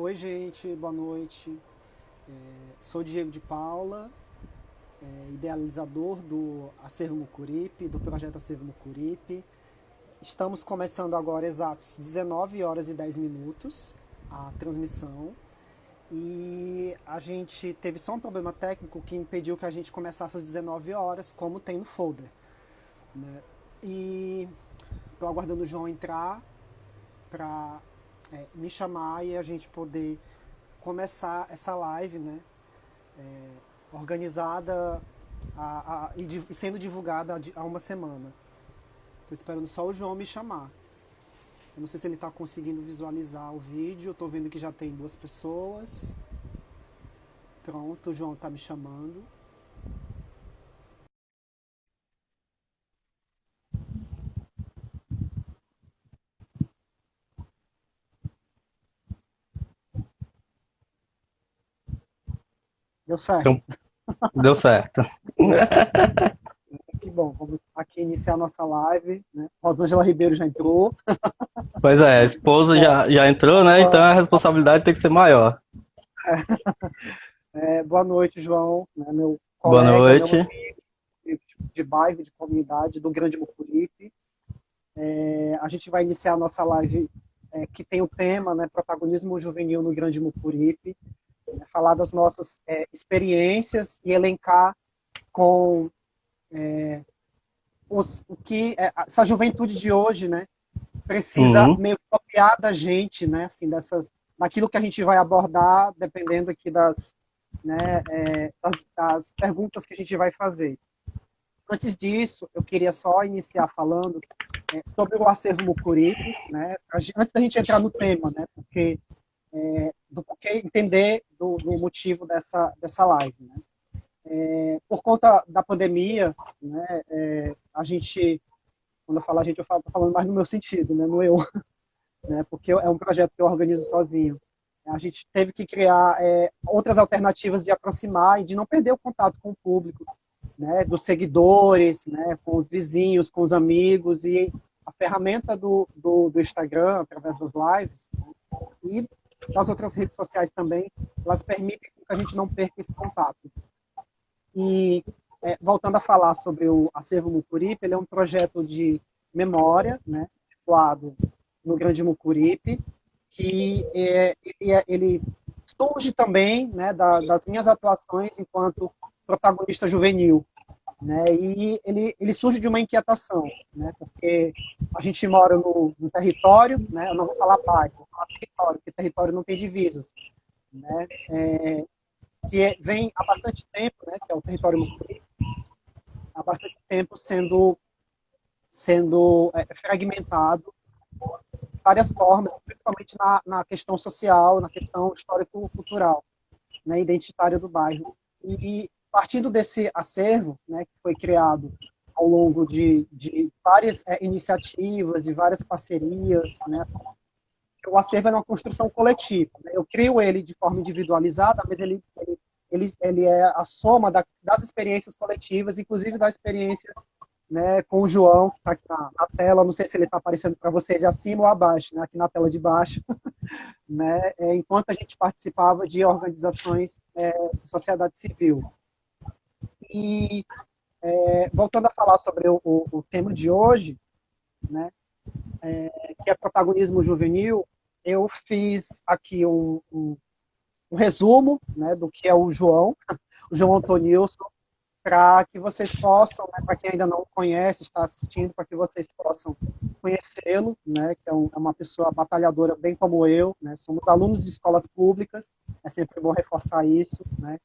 Oi, gente, boa noite. Sou Diego de Paula, idealizador do Acervo Mucuripe, do projeto Acervo Mucuripe. Estamos começando agora exatos 19 horas e 10 minutos a transmissão. E a gente teve só um problema técnico que impediu que a gente começasse às 19 horas, como tem no folder, né? E estou aguardando o João entrar para me chamar e a gente poder começar essa live, né? Organizada e sendo divulgada há uma semana. Estou esperando só o João me chamar. Eu não sei se ele está conseguindo visualizar o vídeo. Estou vendo que já tem duas pessoas. Pronto, o João está me chamando. Deu certo. Então, deu certo. Deu certo. Que bom. Vamos aqui iniciar a nossa live, né? Rosângela Ribeiro já entrou. Pois é, a esposa já entrou, né? Então a responsabilidade tem que ser maior. Boa noite, João, né? Meu Boa colega, meu noite. amigo de bairro, de comunidade do Grande Mucuripe. A gente vai iniciar a nossa live que tem o tema, né, protagonismo juvenil no Grande Mucuripe, né, falar das nossas experiências e elencar com o que essa juventude de hoje, né, precisa Uhum. meio que copiar da gente, né, assim, daquilo que a gente vai abordar, dependendo aqui das perguntas que a gente vai fazer. Antes disso, eu queria só iniciar falando sobre o acervo Mucuripe, né? Antes da gente entrar no tema, né? Do porquê entender do motivo dessa live, né? Por conta da pandemia, né? A gente, quando eu falo a gente, eu falo, tô falando mais no meu sentido, né? No eu, né? Porque é um projeto que eu organizo sozinho. A gente teve que criar outras alternativas de aproximar e de não perder o contato com o público, né, dos seguidores, né, com os vizinhos, com os amigos, e a ferramenta do Instagram, através das lives, e das outras redes sociais também, elas permitem que a gente não perca esse contato. E, voltando a falar sobre o Acervo Mucuripe, ele é um projeto de memória, né, situado no Grande Mucuripe, que ele surge também, né, das minhas atuações enquanto protagonista juvenil, né? E ele surge de uma inquietação, né? Porque a gente mora no território, né? Eu não vou falar bairro, vou falar território, porque território não tem divisas, né? Vem há bastante tempo, né? Que é o território mucuri, há bastante tempo sendo fragmentado de várias formas, principalmente na questão social, na questão histórico-cultural, né? Identitária do bairro. E partindo desse acervo, né, que foi criado ao longo de várias iniciativas, de várias parcerias, né, o acervo é uma construção coletiva. Né? Eu crio ele de forma individualizada, mas ele é a soma das experiências coletivas, inclusive da experiência, né, com o João, que está aqui na tela. Não sei se ele está aparecendo para vocês acima ou abaixo, né, aqui na tela de baixo. Né, enquanto a gente participava de organizações de sociedade civil. E voltando a falar sobre o tema de hoje, né, que é protagonismo juvenil, eu fiz aqui um resumo, né, do que é o João Antonilson, para que vocês possam, né, para quem ainda não conhece, está assistindo, para que vocês possam conhecê-lo, né, que é uma pessoa batalhadora, bem como eu, né, somos alunos de escolas públicas, é sempre bom reforçar isso, né,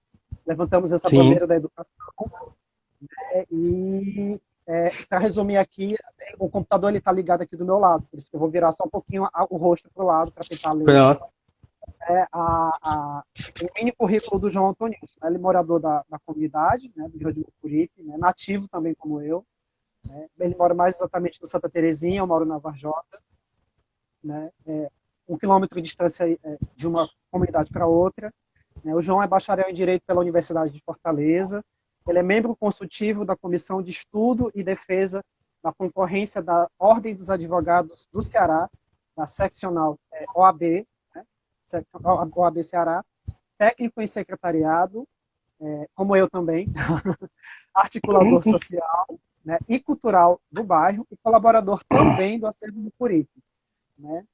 levantamos essa Sim. bandeira da educação, e para resumir aqui, o computador está ligado aqui do meu lado, por isso que eu vou virar só um pouquinho o rosto para o lado para tentar ler. Pronto. O mini currículo do João Antônio, né? Ele é morador da comunidade, né, do Grande Mucuripe, né, nativo também como eu. Né? Ele mora mais exatamente no Santa Terezinha, eu moro na Varjota. Né? 1 quilômetro de distância de uma comunidade para outra. Né? O João é bacharel em Direito pela Universidade de Fortaleza. Ele é membro consultivo da Comissão de Estudo e Defesa da Concorrência da Ordem dos Advogados do Ceará, da seccional OAB, né? OAB Ceará, técnico em secretariado, como eu também, articulador social, né, e cultural do bairro e colaborador também do Acervo Mucuripe, né?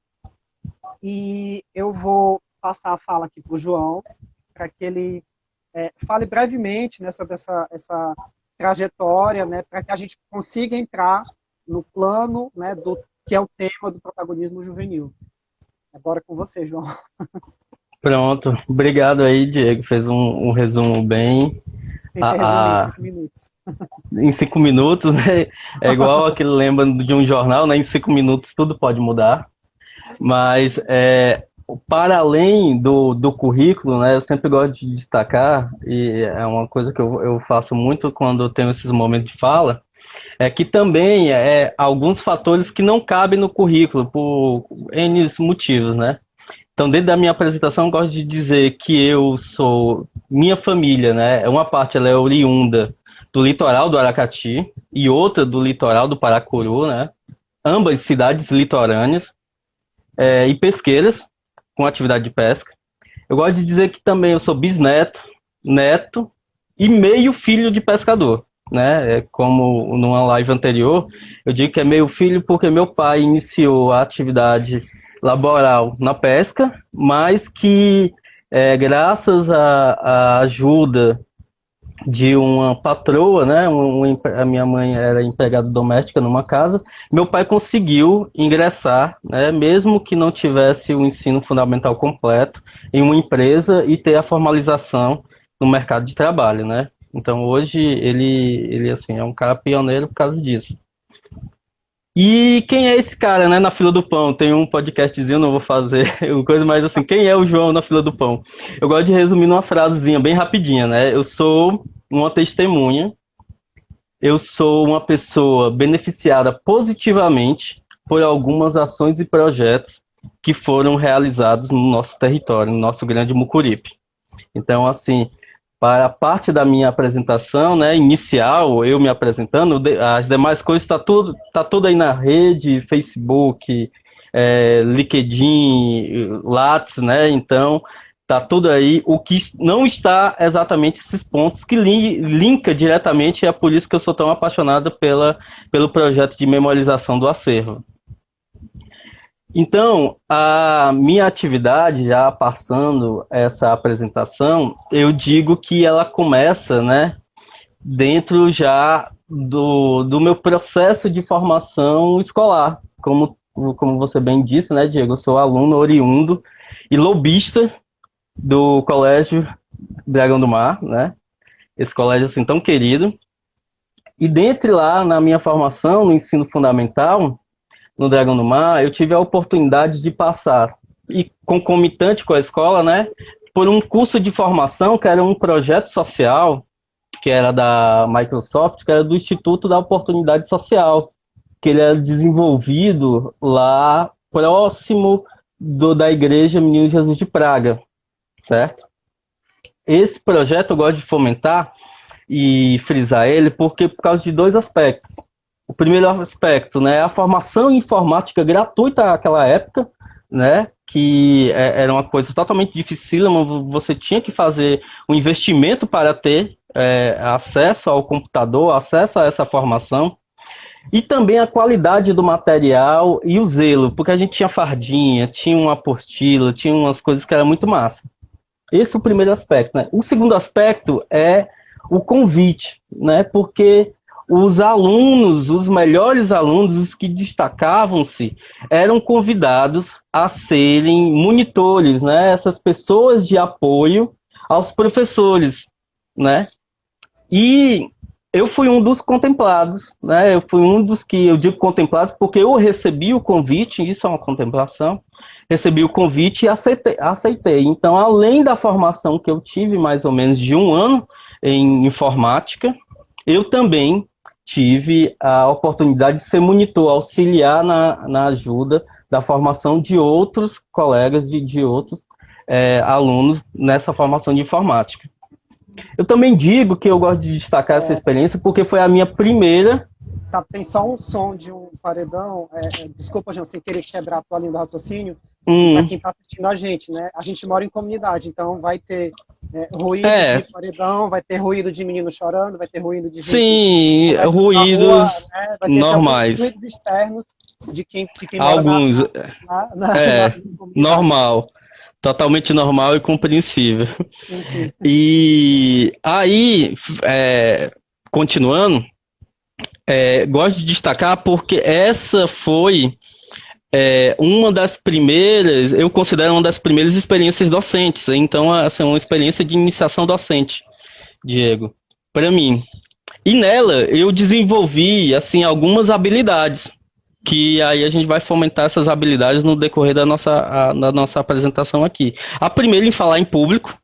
E eu vou passar a fala aqui para o João, para que ele fale brevemente, né, sobre essa trajetória, né, para que a gente consiga entrar no plano, né, que é o tema do protagonismo juvenil. Agora com você, João. Pronto, obrigado aí, Diego. Fez um resumo bem. Tentei resumir em 5 minutos. Em 5 minutos, né? É igual aquele lembra de um jornal, né? Em 5 minutos tudo pode mudar. Mas, para além do currículo, né? Eu sempre gosto de destacar, e é uma coisa que eu faço muito quando eu tenho esses momentos de fala, é que também alguns fatores que não cabem no currículo, por N motivos, né? Então, dentro da minha apresentação, eu gosto de dizer que eu sou, minha família, né? Uma parte ela é oriunda do litoral do Aracati e outra do litoral do Paracuru, né? Ambas cidades litorâneas e pesqueiras, com atividade de pesca. Eu gosto de dizer que também eu sou bisneto, neto e meio filho de pescador, né? Como numa live anterior, eu digo que é meio filho porque meu pai iniciou a atividade laboral na pesca, mas que graças à ajuda de uma patroa, né? A minha mãe era empregada doméstica numa casa. Meu pai conseguiu ingressar, né? Mesmo que não tivesse o ensino fundamental completo, em uma empresa e ter a formalização no mercado de trabalho, né? Então hoje ele assim é um cara pioneiro por causa disso. E quem é esse cara, né, na fila do pão? Tem um podcastzinho, não vou fazer coisa, mas assim, quem é o João na fila do pão? Eu gosto de resumir numa frasezinha bem rapidinha, né? Eu sou uma testemunha, eu sou uma pessoa beneficiada positivamente por algumas ações e projetos que foram realizados no nosso território, no nosso grande Mucuripe. Então, assim, para a parte da minha apresentação, né, inicial, eu me apresentando, as demais coisas tá tudo aí na rede, Facebook, LinkedIn, Lattes, né? Então tá tudo aí. O que não está exatamente esses pontos que linka diretamente, e é por isso que eu sou tão apaixonado pelo projeto de memorialização do acervo. Então, a minha atividade, já passando essa apresentação, eu digo que ela começa, né, dentro já do meu processo de formação escolar. Como você bem disse, né, Diego, eu sou aluno oriundo e lobista do Colégio Dragão do Mar, né, esse colégio assim tão querido. E dentre lá, na minha formação, no ensino fundamental, no Dragão do Mar, eu tive a oportunidade de passar, e concomitante com a escola, né, por um curso de formação que era um projeto social, que era da Microsoft, que era do Instituto da Oportunidade Social, que ele era desenvolvido lá próximo da Igreja Menino Jesus de Praga, certo? Esse projeto eu gosto de fomentar e frisar ele por causa de 2 aspectos. O primeiro aspecto, né, a formação em informática gratuita naquela época, né, que era uma coisa totalmente dificílima, você tinha que fazer um investimento para ter acesso ao computador, acesso a essa formação, e também a qualidade do material e o zelo, porque a gente tinha fardinha, tinha uma apostila, tinha umas coisas que era muito massa. Esse é o primeiro aspecto, né? O segundo aspecto é o convite, né, porque os alunos, os melhores alunos, os que destacavam-se, eram convidados a serem monitores, né? Essas pessoas de apoio aos professores, né? E eu fui um dos contemplados, né? Eu fui um dos que, eu digo contemplados porque eu recebi o convite, isso é uma contemplação, recebi o convite e aceitei. Então, além da formação que eu tive, mais ou menos de 1 ano em informática, eu também tive a oportunidade de ser monitor, auxiliar na ajuda da formação de outros colegas, de outros alunos nessa formação de informática. Eu também digo que eu gosto de destacar essa experiência porque foi a minha primeira tem só um som de um paredão. Desculpa, João, sem querer quebrar a tua linha do raciocínio. Para quem está assistindo a gente, né? A gente mora em comunidade, então vai ter ruído de paredão, vai ter ruído de menino chorando, vai ter ruído de gente. Sim, ruídos rua, né? Vai ter normais. Ruídos externos de quem alguns mora na normal. Totalmente normal e compreensível. Sim. E aí, continuando, gosto de destacar porque essa foi uma das primeiras, eu considero uma das primeiras experiências docentes. Então, essa é uma experiência de iniciação docente, Diego, para mim. E nela eu desenvolvi assim algumas habilidades, que aí a gente vai fomentar essas habilidades no decorrer da nossa apresentação aqui. A primeira em falar em público,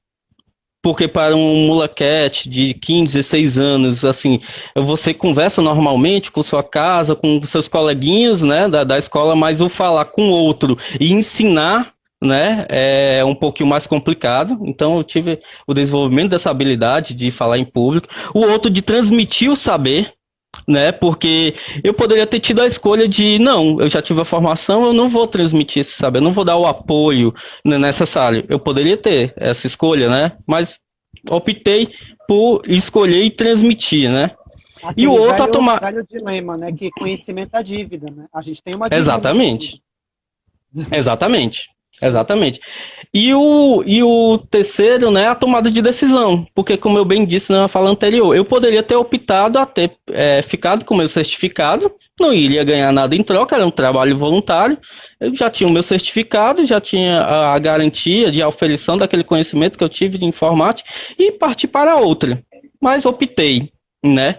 porque para um molequete de 15, 16 anos, assim, você conversa normalmente com sua casa, com seus coleguinhas, né, da escola, mas o falar com outro e ensinar, né, é um pouquinho mais complicado. Então eu tive o desenvolvimento dessa habilidade de falar em público. O outro de transmitir o saber, né? Porque eu poderia ter tido a escolha de, não, eu já tive a formação, eu não vou transmitir esse saber, eu não vou dar o apoio necessário. Eu poderia ter essa escolha, né? Mas optei por escolher e transmitir, né? Aquele e o outro velho dilema, né? Que conhecimento é dívida, né? A gente tem uma dívida. Exatamente. E o terceiro, né, a tomada de decisão, porque como eu bem disse na fala anterior, eu poderia ter optado a ter ficado com o meu certificado, não iria ganhar nada em troca, era um trabalho voluntário, eu já tinha o meu certificado, já tinha a garantia de aferição daquele conhecimento que eu tive de informática e parti para outra, mas optei, né,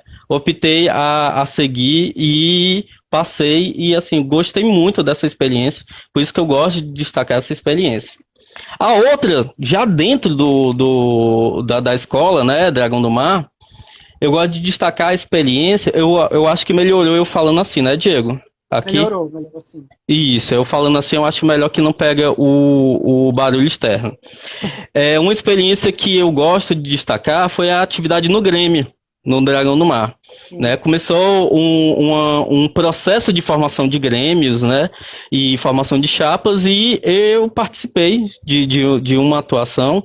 a seguir e passei e, assim, gostei muito dessa experiência, por isso que eu gosto de destacar essa experiência. A outra, já dentro da escola, né, Dragão do Mar, eu gosto de destacar a experiência, eu acho que melhorou eu falando assim, né, Diego? Aqui. Melhorou sim. Isso, eu falando assim, eu acho melhor que não pega o barulho externo. Uma experiência que eu gosto de destacar foi a atividade no Grêmio, no Dragão do Mar, né? Começou um processo de formação de grêmios, né? E formação de chapas, e eu participei de uma atuação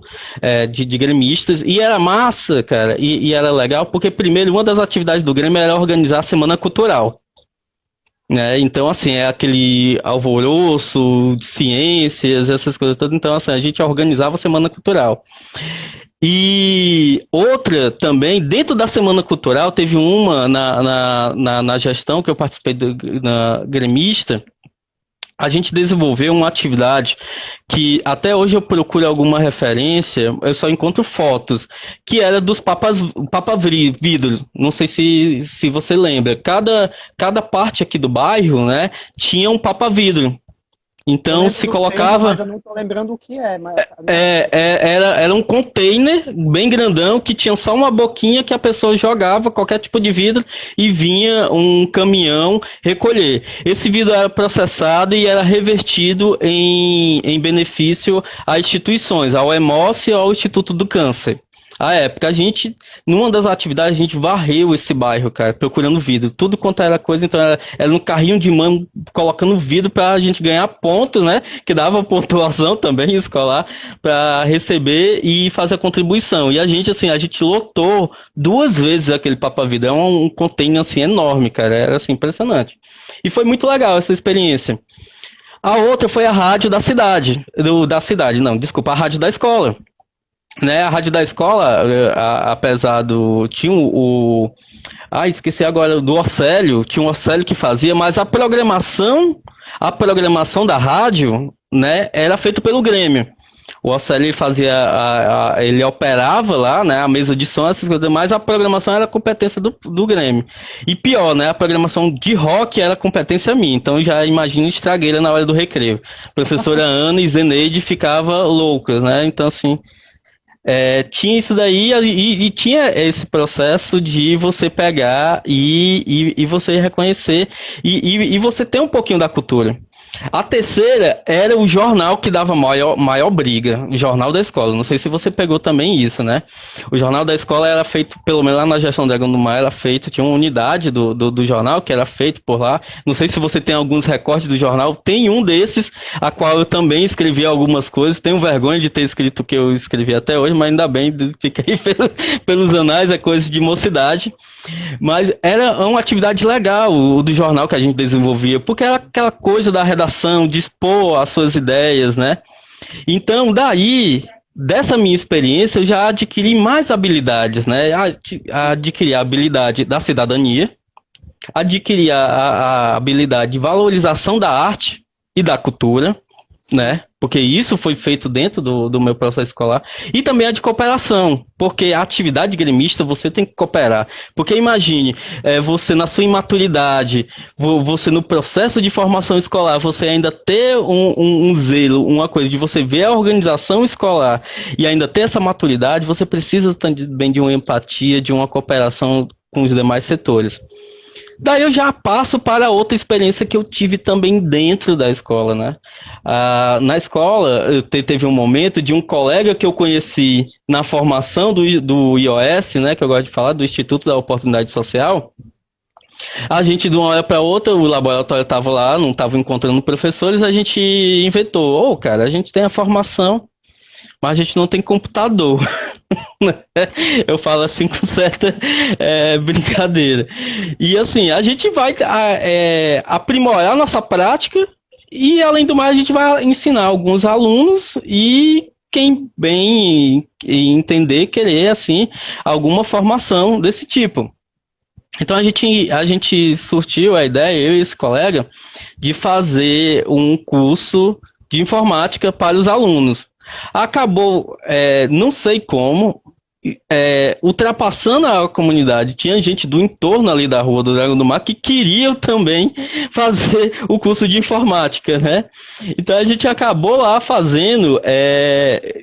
de gremistas, e era massa, cara, e era legal, porque primeiro, uma das atividades do Grêmio era organizar a Semana Cultural. Então, assim, é aquele alvoroço de ciências, essas coisas todas. Então, assim, a gente organizava a Semana Cultural. E outra também, dentro da Semana Cultural, teve uma na gestão que eu participei na gremista, a gente desenvolveu uma atividade que até hoje eu procuro alguma referência, eu só encontro fotos, que era dos papa vidro. Não sei se você lembra. Cada parte aqui do bairro, né, tinha um papa vidro. Então se colocava. Mas eu não tô lembrando o que é. Mas... Era um container bem grandão que tinha só uma boquinha que a pessoa jogava qualquer tipo de vidro e vinha um caminhão recolher. Esse vidro era processado e era revertido em benefício a instituições, ao EMOS e ao Instituto do Câncer. À época, numa das atividades, a gente varreu esse bairro, cara, procurando vidro. Tudo quanto era coisa, então era no carrinho de mão, colocando vidro pra gente ganhar pontos, né? Que dava pontuação também escolar, pra receber e fazer a contribuição. E a gente lotou 2 vezes aquele papa-vidro. É um container, assim, enorme, cara. Era, assim, impressionante. E foi muito legal essa experiência. A outra foi a rádio da cidade. A rádio da escola. Né, a rádio da escola, apesar do... Tinha esqueci agora, do Orcélio, tinha um Orcélio que fazia, mas a programação da rádio, né, era feita pelo Grêmio. O Orcélio fazia, ele operava lá, né, a mesa de som, essas coisas, mas a programação era competência do Grêmio. E pior, né, a programação de rock era competência minha, então já imagino estragueira na hora do recreio. A professora Ana e Zeneide ficavam loucas, né, então assim... tinha isso daí e tinha esse processo de você pegar e você reconhecer e você ter um pouquinho da cultura. A terceira era o jornal que dava maior briga, o jornal da escola. Não sei se você pegou também isso, né? O jornal da escola era feito, pelo menos lá na gestão do Dragão do Mar, era feito, tinha uma unidade do jornal que era feito por lá. Não sei se você tem alguns recortes do jornal. Tem um desses, a qual eu também escrevi algumas coisas. Tenho vergonha de ter escrito o que eu escrevi até hoje, mas ainda bem, fiquei pelos anais, é coisa de mocidade. Mas era uma atividade legal, o do jornal que a gente desenvolvia, porque era aquela coisa da redação, de expor as suas ideias, né? Então, dessa minha experiência, eu já adquiri mais habilidades, né? Adquiri a habilidade da cidadania, adquiri a habilidade de valorização da arte e da cultura, né? Porque isso foi feito dentro do meu processo escolar. E também a de cooperação, porque a atividade gremista você tem que cooperar. Porque imagine, você na sua imaturidade, você no processo de formação escolar, você ainda ter um zelo, uma coisa de você ver a organização escolar e ainda ter essa maturidade, você precisa também de uma empatia, de uma cooperação com os demais setores. Daí eu já passo para outra experiência que eu tive também dentro da escola, né? Na escola, teve um momento de um colega que eu conheci na formação do IOS, né? Que eu gosto de falar, do Instituto da Oportunidade Social. A gente, de uma hora para outra, o laboratório estava lá, não estava encontrando professores, a gente inventou, cara, a gente tem a formação, mas a gente não tem computador. Eu falo assim com certa brincadeira. E assim, a gente vai aprimorar a nossa prática e, além do mais, a gente vai ensinar alguns alunos e quem bem entender, querer, assim, alguma formação desse tipo. Então a gente surtiu a ideia, eu e esse colega, de fazer um curso de informática para os alunos. Acabou, não sei como, ultrapassando a comunidade, tinha gente do entorno ali da Rua do Dragão do Mar que queriam também fazer o curso de informática, né? Então a gente acabou lá fazendo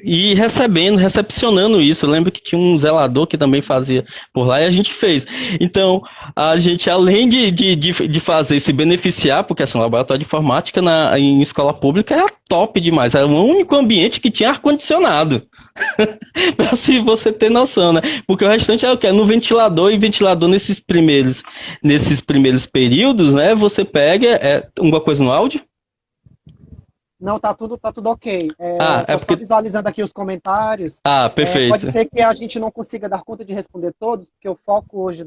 e recepcionando isso. Eu lembro que tinha um zelador que também fazia por lá e a gente fez. Então a gente, além de fazer, se beneficiar, porque assim, o laboratório de informática em escola pública era top demais, era o único ambiente que tinha ar-condicionado. Pra se você ter noção, né? Porque o restante é o que? No ventilador, e ventilador nesses primeiros períodos, né? Você pega alguma coisa no áudio? Não, tá tudo ok. Tô porque... só visualizando aqui os comentários. Perfeito. Pode ser que a gente não consiga dar conta de responder todos, porque o foco hoje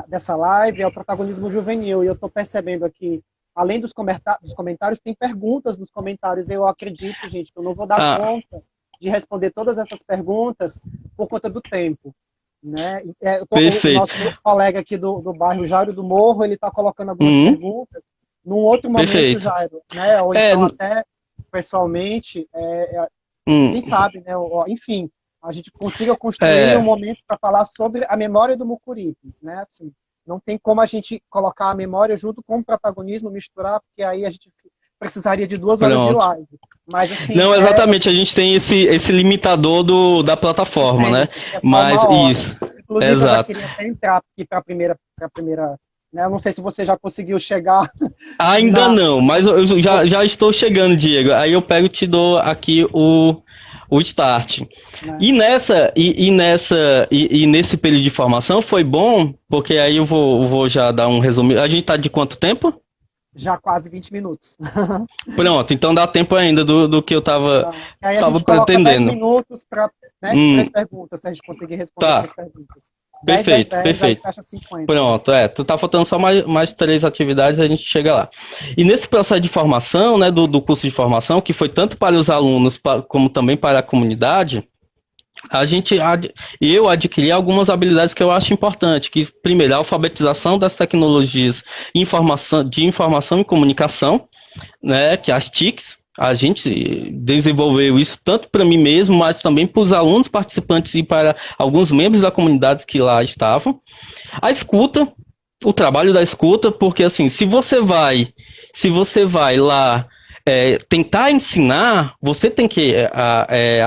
dessa live é o protagonismo juvenil. E eu tô percebendo aqui, além dos comentários, tem perguntas nos comentários. Eu acredito, gente, que eu não vou dar conta de responder todas essas perguntas por conta do tempo, né? O nosso colega aqui do bairro, Jairo do Morro, ele está colocando algumas perguntas num outro momento, Jairo, né? Ou então até pessoalmente, quem sabe, né? Enfim, a gente consiga construir um momento para falar sobre a memória do Mucuripe, né? Assim, não tem como a gente colocar a memória junto com o protagonismo, misturar, porque aí a gente precisaria de 2 horas de live. Mas, assim, não, exatamente, a gente tem esse limitador da plataforma, né? Mas isso. Inclusive, exato. Eu queria até entrar aqui para a primeira, né? Eu não sei se você já conseguiu chegar. Ainda não, mas eu já estou chegando, Diego. Aí eu pego e te dou aqui o start. E nesse período de formação foi bom, porque aí eu vou já dar um resumo. A gente tá de quanto tempo? Já quase 20 minutos. Pronto, então dá tempo ainda do que eu estava aí a gente pretendendo. 10 minutos para 3 perguntas, se a gente conseguir responder 3 perguntas. Perfeito, 10, perfeito. Fecha 50. Pronto, tu tá faltando só mais 3 atividades e a gente chega lá. E nesse processo de formação, né, do curso de formação, que foi tanto para os alunos como também para a comunidade, eu adquiri algumas habilidades que eu acho importantes, que primeiro, a alfabetização das tecnologias de informação e comunicação, né, que as TICs, a gente desenvolveu isso tanto para mim mesmo, mas também para os alunos participantes e para alguns membros da comunidade que lá estavam. A escuta, o trabalho da escuta, porque assim, se você vai lá tentar ensinar, você tem que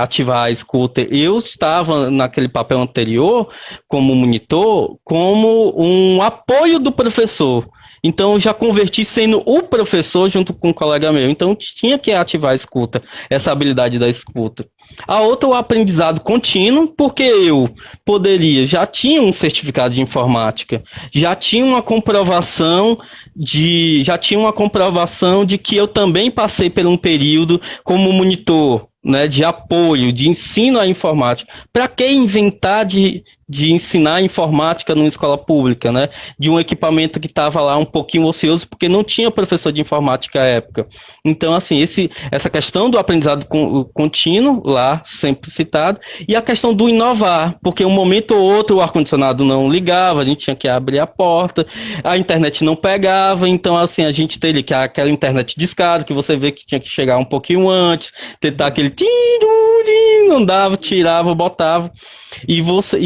ativar a escuta. Eu estava naquele papel anterior, como monitor, como um apoio do professor. Então eu já converti sendo o professor junto com um colega meu. Então tinha que ativar a escuta, essa habilidade da escuta. A outra, o aprendizado contínuo, porque eu já tinha um certificado de informática, já tinha uma comprovação de que eu também passei por um período como monitor, né, de apoio, de ensino à informática. Para que inventar de ensinar informática numa escola pública, né? De um equipamento que estava lá um pouquinho ocioso, porque não tinha professor de informática à época. Então, assim, essa questão do aprendizado contínuo, lá, sempre citado, e a questão do inovar, porque um momento ou outro o ar-condicionado não ligava, a gente tinha que abrir a porta, a internet não pegava, então, assim, a gente teria que aquela internet discada, que você vê que tinha que chegar um pouquinho antes, tentar aquele não dava, tirava, botava, e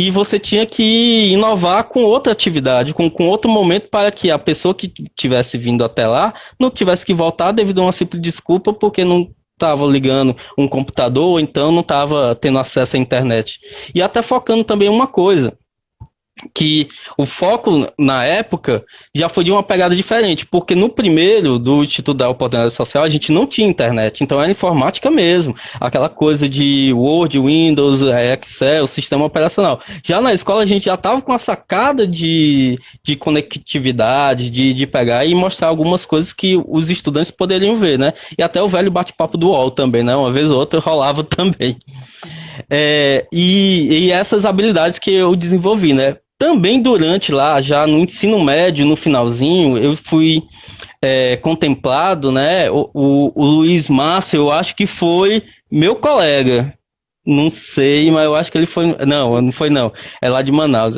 você tinha que inovar com outra atividade, com outro momento, para que a pessoa que tivesse vindo até lá não tivesse que voltar devido a uma simples desculpa, porque não estava ligando um computador, ou então não estava tendo acesso à internet. E até focando também uma coisa, que o foco na época já foi de uma pegada diferente, porque no primeiro do Instituto da Oportunidade Social a gente não tinha internet, então era informática mesmo, aquela coisa de Word, Windows, Excel, sistema operacional. Já na escola a gente já estava com a sacada de conectividade, de pegar e mostrar algumas coisas que os estudantes poderiam ver, né? E até o velho bate-papo do UOL também, né? Uma vez ou outra rolava também. E essas habilidades que eu desenvolvi, né? Também durante lá, já no ensino médio, no finalzinho, eu fui contemplado, né? O Luiz Márcio, eu acho que foi meu colega. Não sei, mas eu acho que ele foi... Não foi não. É lá de Manaus.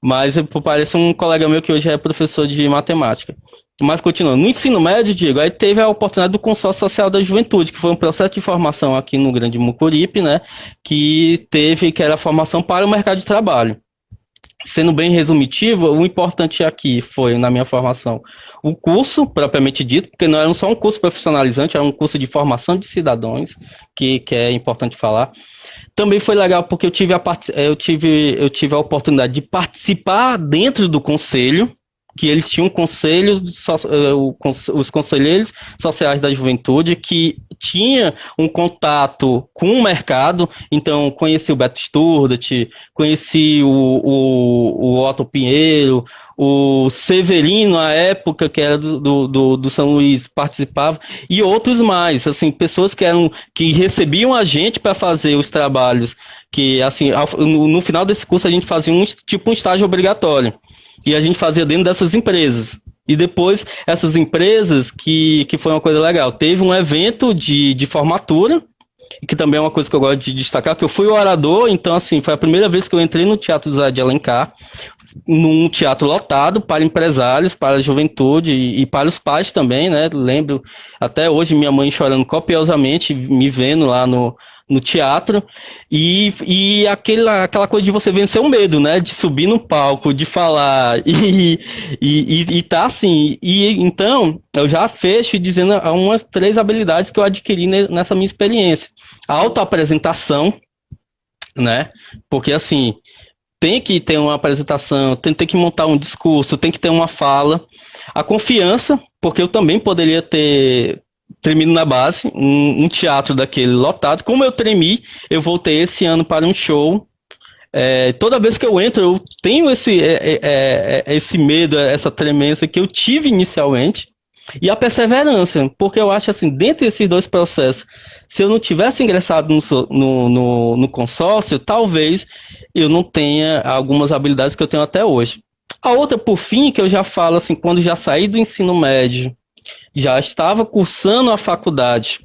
Mas parece um colega meu que hoje é professor de matemática. Mas continuando, no ensino médio, Diego, aí teve a oportunidade do Consórcio Social da Juventude, que foi um processo de formação aqui no Grande Mucuripe, né? Que era a formação para o mercado de trabalho. Sendo bem resumitivo, o importante aqui foi, na minha formação, o curso, propriamente dito, porque não era só um curso profissionalizante, era um curso de formação de cidadãos, que é importante falar. Também foi legal porque eu tive a oportunidade de participar dentro do conselho, que eles tinham os conselheiros sociais da juventude, que tinha um contato com o mercado, então conheci o Beto Sturdat, conheci o Otto Pinheiro, o Severino, à época, que era do São Luís, participava, e outros mais, assim, pessoas que recebiam a gente para fazer os trabalhos, que, assim, no final desse curso a gente fazia um estágio obrigatório. E a gente fazia dentro dessas empresas. E depois, essas empresas, que foi uma coisa legal. Teve um evento de formatura, que também é uma coisa que eu gosto de destacar, que eu fui orador, então, assim, foi a primeira vez que eu entrei no Teatro José de Alencar, num teatro lotado para empresários, para a juventude e para os pais também, né? Lembro até hoje minha mãe chorando copiosamente, me vendo lá no teatro, e aquela coisa de você vencer o medo, né, de subir no palco, de falar, e tá assim, e então, eu já fecho dizendo umas 3 habilidades que eu adquiri nessa minha experiência. A autoapresentação, né, porque assim, tem que ter uma apresentação, tem que montar um discurso, tem que ter uma fala. A confiança, porque eu também poderia ter tremido na base, um teatro daquele lotado. Como eu tremi, eu voltei esse ano para um show. Toda vez que eu entro, eu tenho esse medo, essa tremência que eu tive inicialmente, e a perseverança, porque eu acho assim, dentre esses 2 processos, se eu não tivesse ingressado no consórcio, talvez eu não tenha algumas habilidades que eu tenho até hoje. A outra, por fim, que eu já falo assim, quando já saí do ensino médio, já estava cursando a faculdade,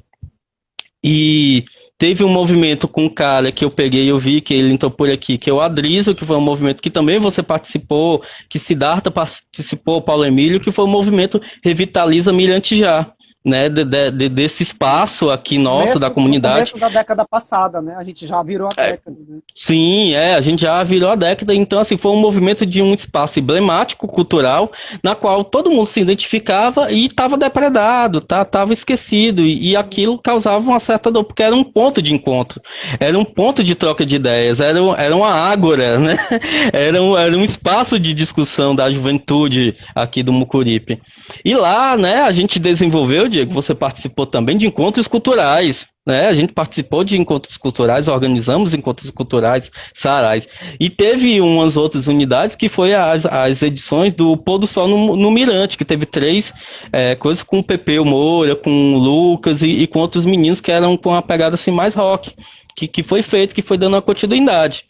e teve um movimento com um cara que eu peguei e eu vi que ele entrou por aqui, que é o Adriso, que foi um movimento que também você participou, que Siddhartha participou, Paulo Emílio, que foi o movimento Revitaliza Mirante Já. né, desse espaço aqui nosso, da No comunidade. começo da década passada, né? A gente já virou a década, né? Sim, a gente já virou a década, então assim, foi um movimento de um espaço emblemático, cultural, na qual todo mundo se identificava e estava depredado, estava esquecido, e aquilo causava uma certa dor, porque era um ponto de encontro, era um ponto de troca de ideias, era uma ágora, né? Era um espaço de discussão da juventude aqui do Mucuripe. E lá, né, a gente desenvolveu, Diego, você participou também de encontros culturais, né? A gente participou de encontros culturais, organizamos encontros culturais, sarais. E teve umas outras unidades que foi as edições do Pôr do Sol no Mirante, que teve 3 coisas com o Pepeu Moura, com o Lucas e com outros meninos que eram com uma pegada assim mais rock. Que foi feito, que foi dando uma continuidade.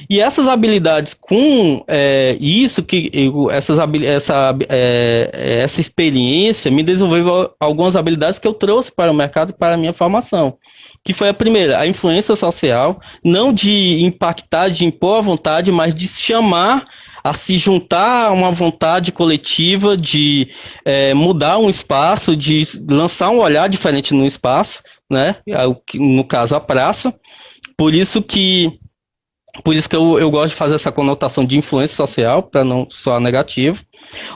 E essas habilidades com isso, essa experiência me desenvolveu algumas habilidades que eu trouxe para o mercado e para a minha formação. Que foi a primeira, a influência social, não de impactar, de impor a vontade, mas de chamar a se juntar a uma vontade coletiva de mudar um espaço, de lançar um olhar diferente no espaço, né? No caso, a praça. Por isso que eu gosto de fazer essa conotação de influência social, para não soar negativo.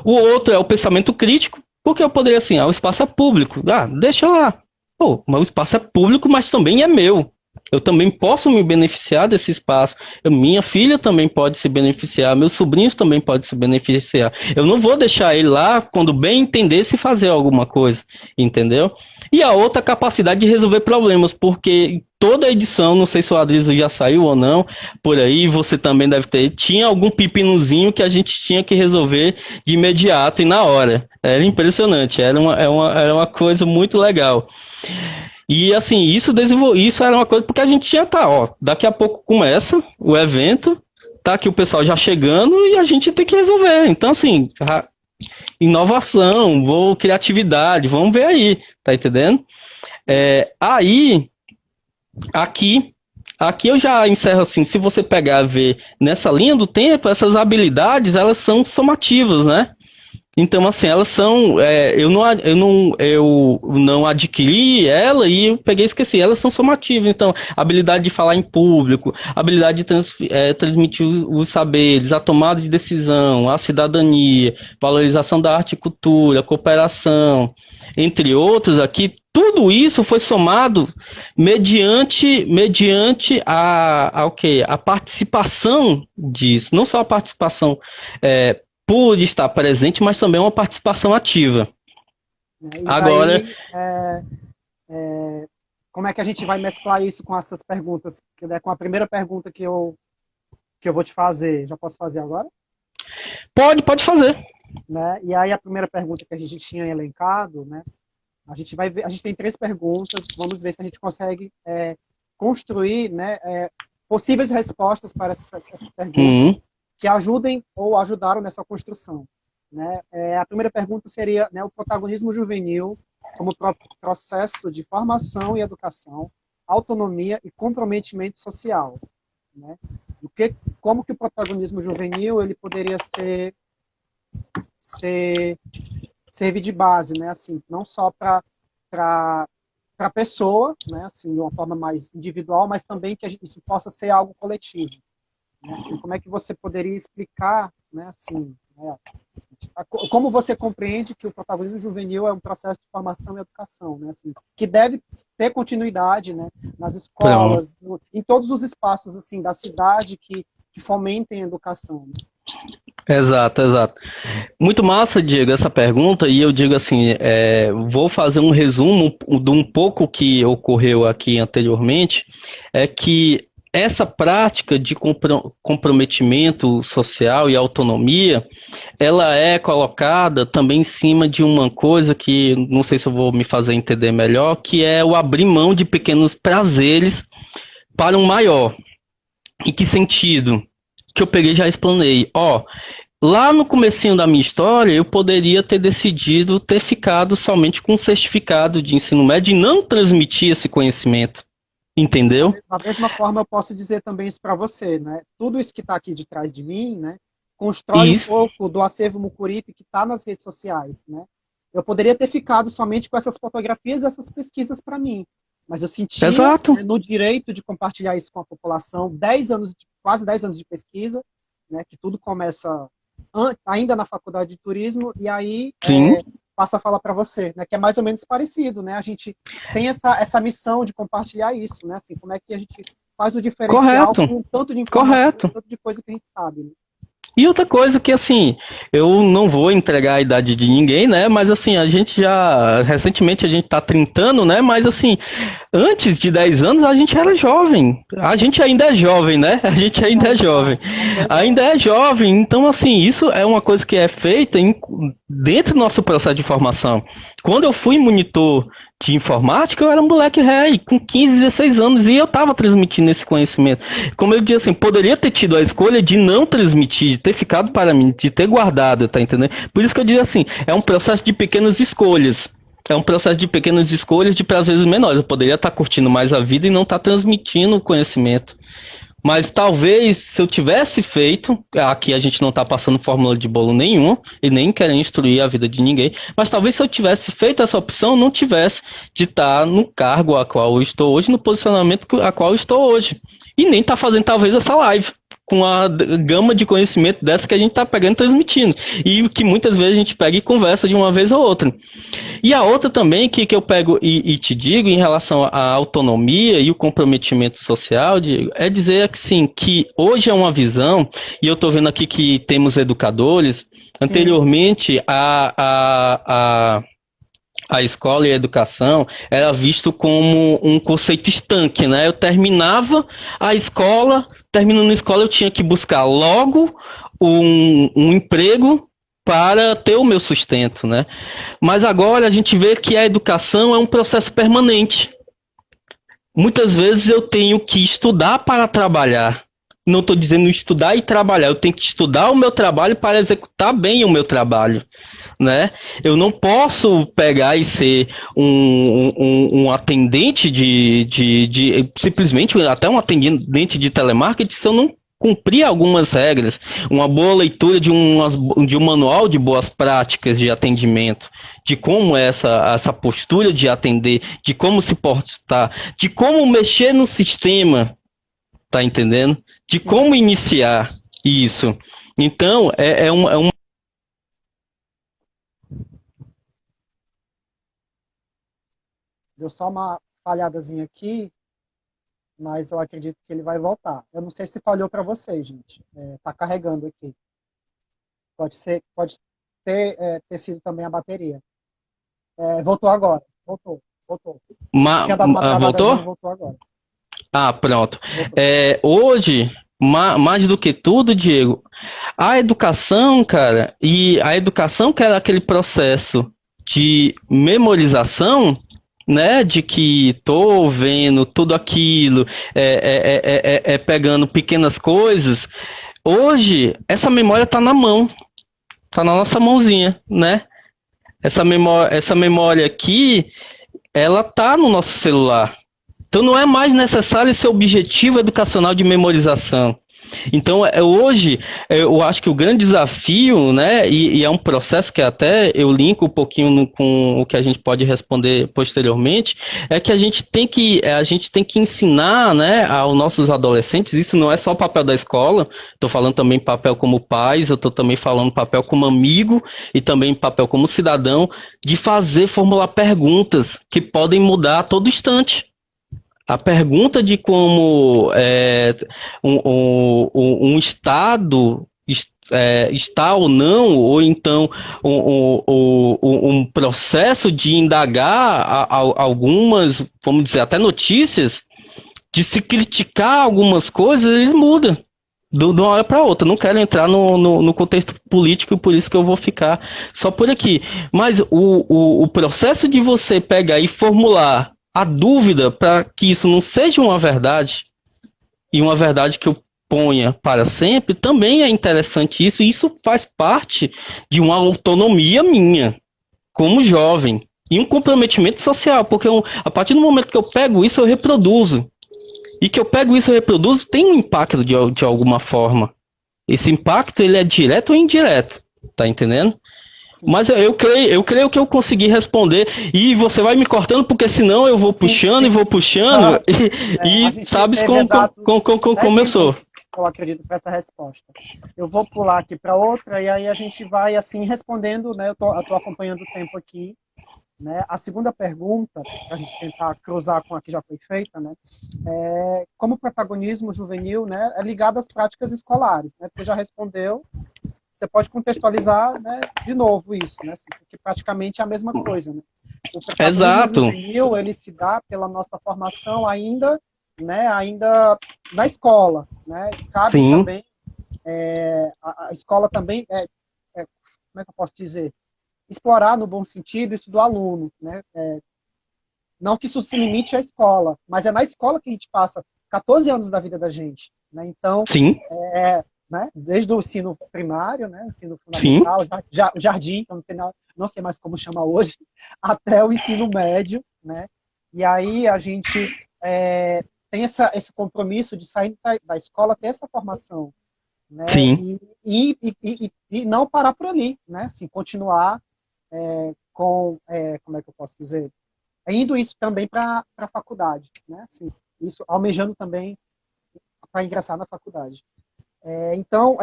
O outro é o pensamento crítico, porque eu poderia assim, o espaço é público, deixa lá. Pô, mas o espaço é público, mas também é meu. Eu também posso me beneficiar desse espaço. Minha filha também pode se beneficiar, meus sobrinhos também podem se beneficiar. Eu não vou deixar ele lá quando bem entender se fazer alguma coisa, entendeu? E a outra capacidade de resolver problemas, porque toda edição, não sei se o Adriso já saiu ou não, por aí você também deve ter, tinha algum pepinozinho que a gente tinha que resolver de imediato e na hora. Era impressionante, era uma coisa muito legal. E assim, isso era uma coisa porque a gente tinha daqui a pouco começa o evento, tá aqui o pessoal já chegando e a gente tem que resolver. Então assim, inovação, criatividade, vamos ver aí, tá entendendo? Aí, aqui eu já encerro assim, se você pegar e ver nessa linha do tempo, essas habilidades, elas são somativas, né? Então, assim, elas são. Eu não adquiri ela e eu peguei e esqueci. Elas são somativas. Então, habilidade de falar em público, habilidade de transmitir os saberes, a tomada de decisão, a cidadania, valorização da arte e cultura, cooperação, entre outros aqui. Tudo isso foi somado mediante o quê? A participação disso. Não só a participação por estar presente, mas também uma participação ativa. E agora, daí, como é que a gente vai mesclar isso com essas perguntas? Com a primeira pergunta que eu vou te fazer. Já posso fazer agora? Pode fazer. Né? E aí a primeira pergunta que a gente tinha elencado, né? A gente vai ver, a gente tem 3 perguntas, vamos ver se a gente consegue construir, né, possíveis respostas para essas perguntas que ajudem ou ajudaram nessa construção. Né? A primeira pergunta seria, né, o protagonismo juvenil como processo de formação e educação, autonomia e comprometimento social. Né? Como que o protagonismo juvenil ele poderia servir de base, né? Assim, não só para a pessoa, né? Assim, de uma forma mais individual, mas também que isso possa ser algo coletivo. Né? Assim, como é que você poderia explicar, né? Assim, como você compreende que o protagonismo juvenil é um processo de formação e educação, né? Assim, que deve ter continuidade, né? Nas escolas, em todos os espaços assim da cidade que fomentem a educação. Né? Exato. Muito massa, Diego, essa pergunta, e eu digo assim, vou fazer um resumo de um pouco que ocorreu aqui anteriormente, é que essa prática de comprometimento social e autonomia, ela é colocada também em cima de uma coisa que, não sei se eu vou me fazer entender melhor, que é o abrir mão de pequenos prazeres para um maior. Em que sentido? Que eu peguei e já explanei. Lá no comecinho da minha história, eu poderia ter decidido ter ficado somente com um certificado de ensino médio e não transmitir esse conhecimento. Entendeu? Da mesma forma, eu posso dizer também isso para você, né? Tudo isso que está aqui de trás de mim, né? Constrói um pouco do acervo Mucuripe que está nas redes sociais, né? eu poderia ter ficado somente com essas fotografias e essas pesquisas para mim. Mas eu sentia, Exato. né, no direito de compartilhar isso com a população, 10 anos, quase 10 anos de pesquisa, né, que tudo começa ainda na faculdade de turismo, e aí passo a falar para você, né, que é mais ou menos parecido, né? A gente tem essa missão de compartilhar isso, né? Assim, como é que a gente faz o diferencial Correto. com tanto de informação, Correto. tanto de coisa que a gente sabe, né? E outra coisa que, assim, eu não vou entregar a idade de ninguém, né? Mas, assim, a gente já, recentemente a gente tá trintando, né? Mas, assim, antes de 10 anos a gente era jovem. A gente ainda é jovem, né? A gente ainda é jovem. Ainda é jovem. Então, assim, isso é uma coisa que é feita dentro do nosso processo de formação. Quando eu fui monitor de informática, eu era um moleque rei, com 15, 16 anos, e eu estava transmitindo esse conhecimento. Como eu disse assim, poderia ter tido a escolha de não transmitir, de ter ficado para mim, de ter guardado, tá entendendo? Por isso que eu digo assim, é um processo de pequenas escolhas. É um processo de pequenas escolhas de prazeres menores. Eu poderia estar curtindo mais a vida e não estar transmitindo o conhecimento. Mas talvez se eu tivesse feito, aqui a gente não está passando fórmula de bolo nenhum e nem querendo instruir a vida de ninguém, mas talvez se eu tivesse feito essa opção, não tivesse de estar no cargo a qual eu estou hoje, no posicionamento a qual eu estou hoje. E nem estar fazendo talvez essa live com a gama de conhecimento dessa que a gente está pegando e transmitindo. E que muitas vezes a gente pega e conversa de uma vez ou outra. E a outra também que eu pego e te digo em relação à autonomia e o comprometimento social, Diego, é dizer que sim, que hoje é uma visão, e eu estou vendo aqui que temos educadores, sim. Anteriormente a escola e a educação era visto como um conceito estanque, né? Eu terminava a escola, terminando a escola eu tinha que buscar logo um emprego para ter o meu sustento, né? Mas agora a gente vê que a educação é um processo permanente. Muitas vezes eu tenho que estudar para trabalhar. Não estou dizendo estudar e trabalhar, eu tenho que estudar o meu trabalho para executar bem o meu trabalho, né? Eu não posso pegar e ser um atendente simplesmente até um atendente de telemarketing se eu não cumprir algumas regras, uma boa leitura de um manual de boas práticas de atendimento, de como é essa postura de atender, de como se portar, de como mexer no sistema, tá entendendo? De Sim. Como iniciar isso. Então, é uma... Deu só uma falhadazinha aqui, mas eu acredito que ele vai voltar. Eu não sei se falhou para vocês, gente. Tá carregando aqui. Pode ter sido também a bateria. Voltou agora. Voltou. Tinha dado uma travadazinha, voltou agora. Ah, pronto. Hoje, mais do que tudo, Diego, a educação, cara, e a educação que era aquele processo de memorização, né, de que tô vendo tudo aquilo, pegando pequenas coisas, hoje essa memória tá na mão, tá na nossa mãozinha, né? Essa memória aqui, ela tá no nosso celular. Então não é mais necessário esse objetivo educacional de memorização. Então hoje eu acho que o grande desafio, né, e é um processo que até eu linko um pouquinho com o que a gente pode responder posteriormente, é que a gente tem que ensinar, né, aos nossos adolescentes, isso não é só o papel da escola, estou falando também papel como pais, eu estou também falando papel como amigo e também papel como cidadão, de formular perguntas que podem mudar a todo instante. A pergunta de como um Estado está ou não, ou então um processo de indagar algumas, vamos dizer, até notícias, de se criticar algumas coisas, ele muda de uma hora para outra. Não quero entrar no contexto político, por isso que eu vou ficar só por aqui. Mas o processo de você pegar e formular a dúvida para que isso não seja uma verdade, e uma verdade que eu ponha para sempre, também é interessante isso, e isso faz parte de uma autonomia minha, como jovem, e um comprometimento social, porque a partir do momento que eu pego isso, eu reproduzo. E que eu pego isso e reproduzo, tem um impacto de alguma forma. Esse impacto, ele é direto ou indireto, tá entendendo? Sim. Mas eu creio que eu consegui responder. E você vai me cortando, porque senão eu vou Sim, puxando e sim. vou puxando. A E gente sabes teve dados 10 como eu sou. minutos, eu acredito, para essa resposta. Eu vou pular aqui para outra e aí a gente vai assim respondendo, né? Eu tô acompanhando o tempo aqui, né? A segunda pergunta, para a gente tentar cruzar com a que já foi feita, né? Como o protagonismo juvenil, né, é ligado às práticas escolares, né? Você já respondeu. Você pode contextualizar, né, de novo isso, né? Assim, porque praticamente é a mesma coisa, né? O protagonismo Exato. juvenil, ele se dá pela nossa formação ainda, né, ainda na escola, né? Cabe Sim, também, a escola também, como é que eu posso dizer? Explorar no bom sentido isso do aluno, né? Não que isso se limite à escola, mas é na escola que a gente passa 14 anos da vida da gente, né? Então, sim, né? Desde o ensino primário, né? Ensino sim, fundamental, o jardim, que eu não sei mais como chama hoje, até o ensino médio, né? E aí a gente tem esse compromisso de sair da escola, ter essa formação, né? sim. E não parar por ali, né? Assim, continuar como é que eu posso dizer? Indo isso também para a faculdade, né? Assim, isso almejando também para ingressar na faculdade. Então,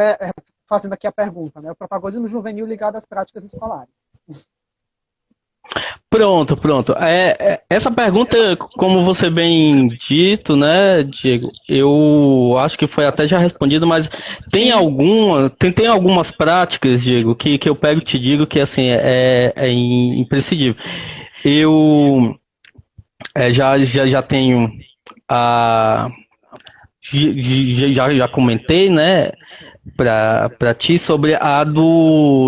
fazendo aqui a pergunta, né? O protagonismo juvenil ligado às práticas escolares. Pronto, pronto. Essa pergunta, como você bem dito, né, Diego, eu acho que foi até já respondido, mas Sim, tem algumas práticas, Diego, que eu pego e te digo que assim é imprescindível. Eu já tenho a já comentei, né, para ti sobre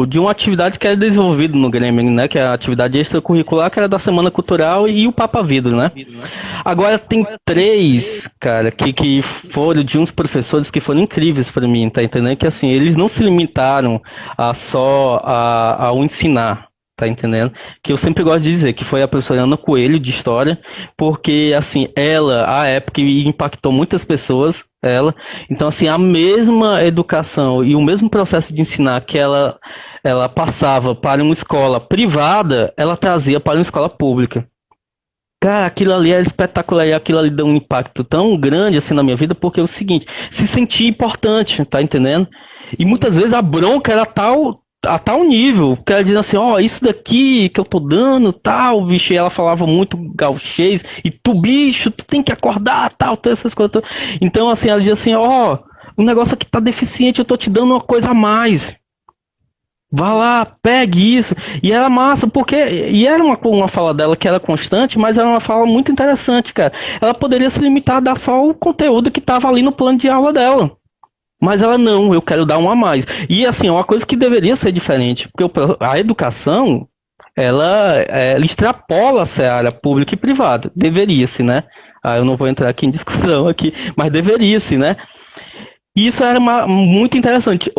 de uma atividade que era desenvolvida no Grêmio, né, que é a atividade extracurricular, que era da Semana Cultural e o Papa Vidro, né? Agora tem três, cara, que foram de uns professores que foram incríveis para mim, tá entendendo? Que assim, eles não se limitaram ao ensinar. Tá entendendo? Que eu sempre gosto de dizer que foi a professora Ana Coelho de História, porque assim, ela, à época, impactou muitas pessoas, ela. Então, assim, a mesma educação e o mesmo processo de ensinar que ela passava para uma escola privada, ela trazia para uma escola pública. Cara, aquilo ali é espetacular e aquilo ali deu um impacto tão grande assim na minha vida, porque é o seguinte, se sentir importante, tá entendendo? E sim, muitas vezes a bronca era a tal nível, que ela dizia assim, ó, isso daqui que eu tô dando, tal, bicho, e ela falava muito gauchês, e tu, bicho, tu tem que acordar, tal, todas essas coisas. Então, assim, ela dizia assim, ó, o negócio aqui tá deficiente, eu tô te dando uma coisa a mais. Vá sim, lá, pegue isso. E era massa, porque. E era uma fala dela que era constante, mas era uma fala muito interessante, cara. Ela poderia se limitar a dar só o conteúdo que estava ali no plano de aula dela. Mas ela não, eu quero dar um a mais. E assim, é uma coisa que deveria ser diferente, porque a educação, ela extrapola a seara pública e privada. Deveria-se, né? Ah, eu não vou entrar aqui em discussão aqui, mas deveria-se, né? E isso era muito interessante.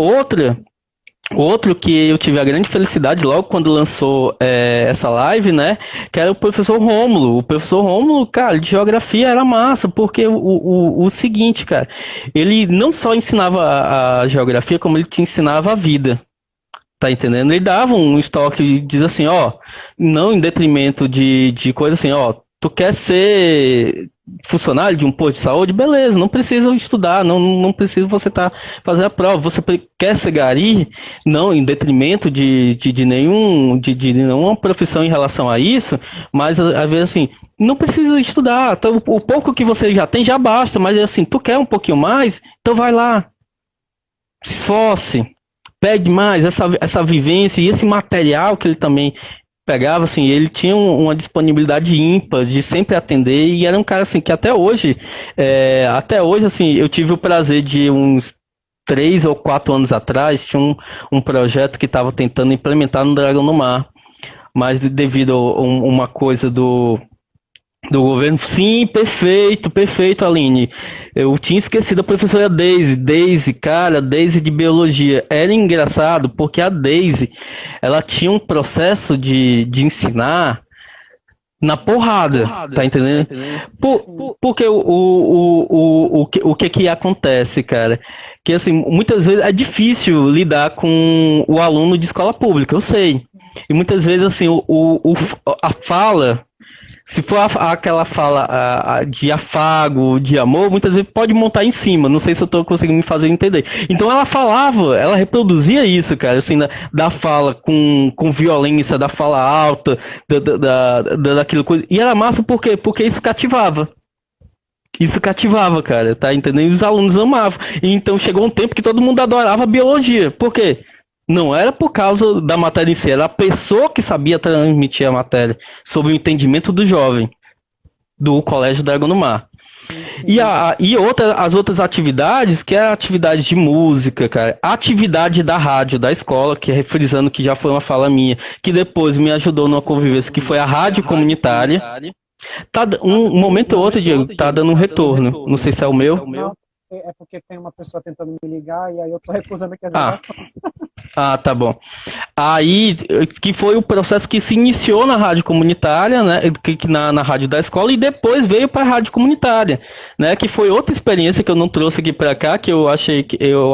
Outro que eu tive a grande felicidade logo quando lançou essa live, né? Que era o professor Rômulo. O professor Rômulo, cara, de geografia era massa, porque o seguinte, cara, ele não só ensinava a geografia, como ele te ensinava a vida. Tá entendendo? Ele dava um estoque de diz assim, ó, não em detrimento de coisa assim, ó, tu quer ser funcionário de um posto de saúde, beleza, não precisa estudar, não precisa você estar fazendo a prova, você quer ser gari, não em detrimento de nenhuma profissão em relação a isso, mas às vezes assim, não precisa estudar, então, o pouco que você já tem já basta, mas assim, tu quer um pouquinho mais, então vai lá, se esforce, pegue mais essa vivência e esse material que ele também pegava, assim, ele tinha uma disponibilidade ímpar de sempre atender e era um cara, assim, que até hoje, assim, eu tive o prazer de uns 3 ou 4 anos atrás, tinha um projeto que estava tentando implementar no Dragão no Mar, mas devido a uma coisa do governo, sim, perfeito, perfeito, Aline. Eu tinha esquecido a professora Daisy. Daisy, cara, Daisy de biologia. Era engraçado porque a Daisy, ela tinha um processo de ensinar na porrada, tá entendendo? sim, Porque o que acontece, cara? Que assim, muitas vezes é difícil lidar com o aluno de escola pública, eu sei. E muitas vezes, assim, a fala, se for aquela fala de afago, de amor, muitas vezes pode montar em cima. Não sei se eu tô conseguindo me fazer entender. Então ela falava, ela reproduzia isso, cara, assim, da fala com violência, da fala alta, daquilo coisa. E era massa por quê? Porque isso cativava. Isso cativava, cara, tá entendendo? E os alunos amavam. E então chegou um tempo que todo mundo adorava biologia. Por quê? Não era por causa da matéria em si, era a pessoa que sabia transmitir a matéria sobre o entendimento do jovem do Colégio Dragão do Mar. Sim, E, sim. as outras atividades, que é a atividade de música, cara, a atividade da rádio da escola, que é frisando que já foi uma fala minha, que depois me ajudou numa convivência, que foi a rádio comunitária. Tá, um momento ou outro, Diego, tá dando um retorno. Não sei se é o meu. Não, é porque tem uma pessoa tentando me ligar e aí eu tô recusando aqui as Ah, ligações. tá bom. Aí, que foi o processo que se iniciou na rádio comunitária, né, na rádio da escola, e depois veio para a rádio comunitária, né, que foi outra experiência que eu não trouxe aqui para cá, que eu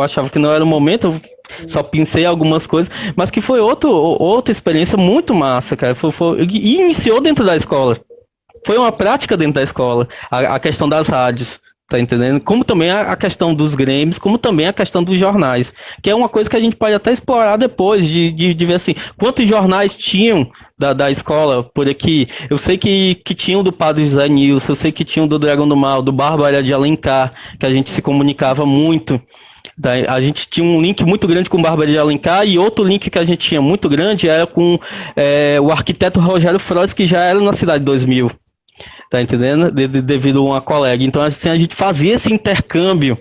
achava que não era o momento, eu só pensei algumas coisas, mas que foi outra experiência muito massa, cara, e iniciou dentro da escola. Foi uma prática dentro da escola, a questão das rádios. Tá entendendo? Como também a questão dos grêmios, como também a questão dos jornais, que é uma coisa que a gente pode até explorar depois, de ver assim, quantos jornais tinham da escola por aqui. Eu sei que tinham do Padre José Nilson, eu sei que tinham do Dragão do Mal, do Bárbara de Alencar, que a gente se comunicava muito. A gente tinha um link muito grande com o Bárbara de Alencar, e outro link que a gente tinha muito grande era com o arquiteto Rogério Frois, que já era na Cidade 2000. Tá entendendo? Devido a uma colega. Então, assim, a gente fazia esse intercâmbio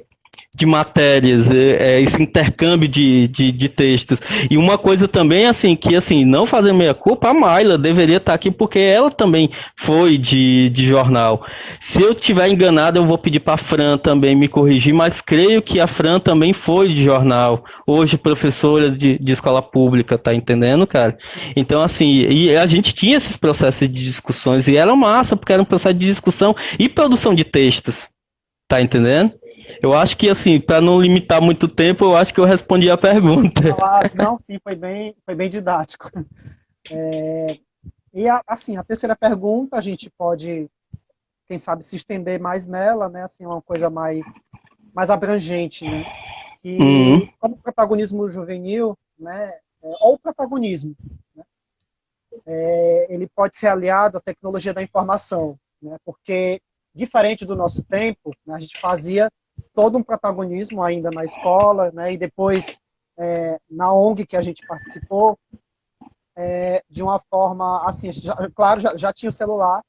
de matérias, esse intercâmbio de textos. E uma coisa também, assim, que, assim, não fazer meia culpa, a Mayla deveria estar aqui, porque ela também foi de jornal. Se eu tiver enganado, eu vou pedir para a Fran também me corrigir, mas creio que a Fran também foi de jornal. Hoje, professora de escola pública, tá entendendo, cara? Então, assim, e a gente tinha esses processos de discussões, e era massa, porque era um processo de discussão e produção de textos, tá entendendo? Eu acho que, assim, para não limitar muito tempo, eu acho que eu respondi a pergunta. Não, sim, foi bem didático. E, assim, a terceira pergunta, a gente pode, quem sabe, se estender mais nela, né? Assim, uma coisa mais abrangente, né? Que, como protagonismo juvenil, né? Ou protagonismo, né? Ele pode ser aliado à tecnologia da informação, né? Porque, diferente do nosso tempo, né, a gente fazia todo um protagonismo ainda na escola, né? E depois na ONG que a gente participou, de uma forma, assim, claro, já tinha o celular,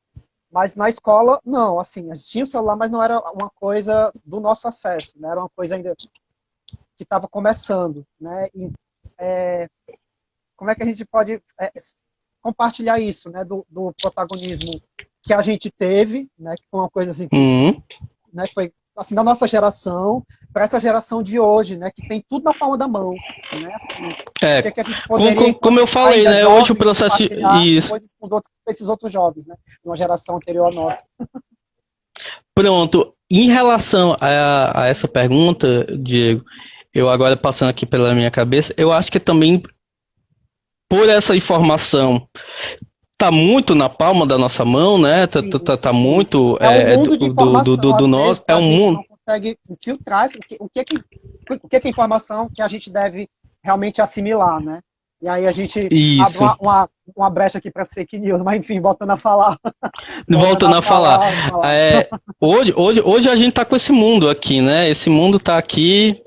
mas na escola, não, assim, a gente tinha o celular, mas não era uma coisa do nosso acesso, né? Era uma coisa ainda que estava começando, né? E, como é que a gente pode compartilhar isso, né? Do protagonismo que a gente teve, né? Que foi uma coisa assim que, né, foi assim, da nossa geração para essa geração de hoje, né? Que tem tudo na palma da mão, né? Assim, o que a gente poderia, como eu falei, né? jovens, Hoje o processo isso. coisas com esses outros jovens, né? De uma geração anterior à nossa. Pronto. Em relação a essa pergunta, Diego, eu agora passando aqui pela minha cabeça, eu acho que também por essa informação tá muito na palma da nossa mão, né? Tá muito um mundo de informação, do nosso. É um mundo. Não consegue filtrar o que é informação que a gente deve realmente assimilar, né? E aí a gente abre uma brecha aqui para as fake news, mas enfim, voltando a falar. Voltando a falar. Hoje a gente tá com esse mundo aqui, né? Esse mundo tá aqui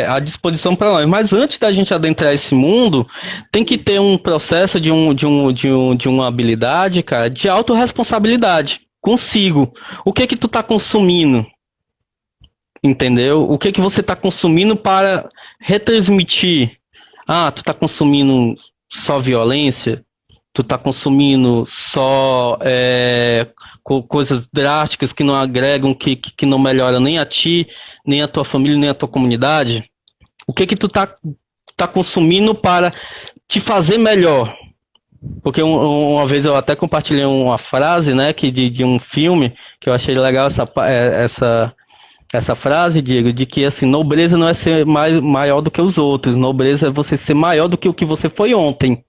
à disposição para nós. Mas antes da gente adentrar esse mundo, tem que ter um processo de uma habilidade, cara, de autorresponsabilidade consigo. O que tu tá consumindo? Entendeu? O que você tá consumindo para retransmitir? Ah, tu tá consumindo só violência? Tu tá consumindo só coisas drásticas que não agregam, que não melhoram nem a ti, nem a tua família, nem a tua comunidade? O que tu tá consumindo para te fazer melhor? Porque uma vez eu até compartilhei uma frase, né, de um filme, que eu achei legal essa frase, Diego, de que assim, nobreza não é ser maior do que os outros, nobreza é você ser maior do que o que você foi ontem.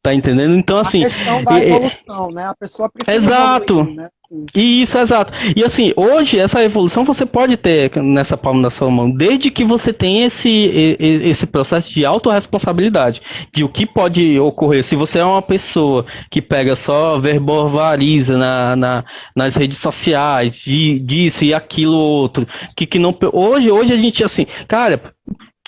Tá entendendo? Então, A assim. questão da evolução, né? A pessoa precisa Exato. evoluir, né? Sim. Isso, exato. E assim, hoje essa evolução você pode ter nessa palma da sua mão, desde que você tenha esse processo de autorresponsabilidade, de o que pode ocorrer. Se você é uma pessoa que pega só verbaliza nas redes sociais, disso e aquilo outro, que não. Hoje a gente, assim, cara,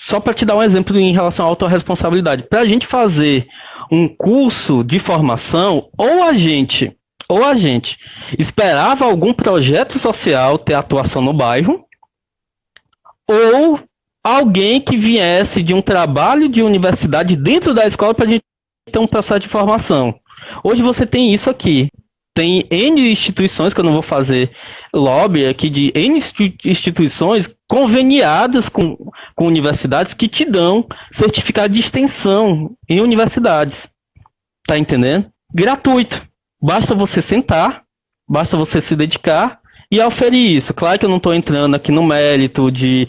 só para te dar um exemplo em relação à autorresponsabilidade, para a gente fazer um curso de formação, ou a gente esperava algum projeto social ter atuação no bairro, ou alguém que viesse de um trabalho de universidade dentro da escola para a gente ter um processo de formação. Hoje você tem isso aqui. Tem N instituições, que eu não vou fazer lobby aqui, de N instituições conveniadas com universidades que te dão certificado de extensão em universidades. Tá entendendo? Gratuito. Basta você sentar, basta você se dedicar e oferir isso. Claro que eu não estou entrando aqui no mérito de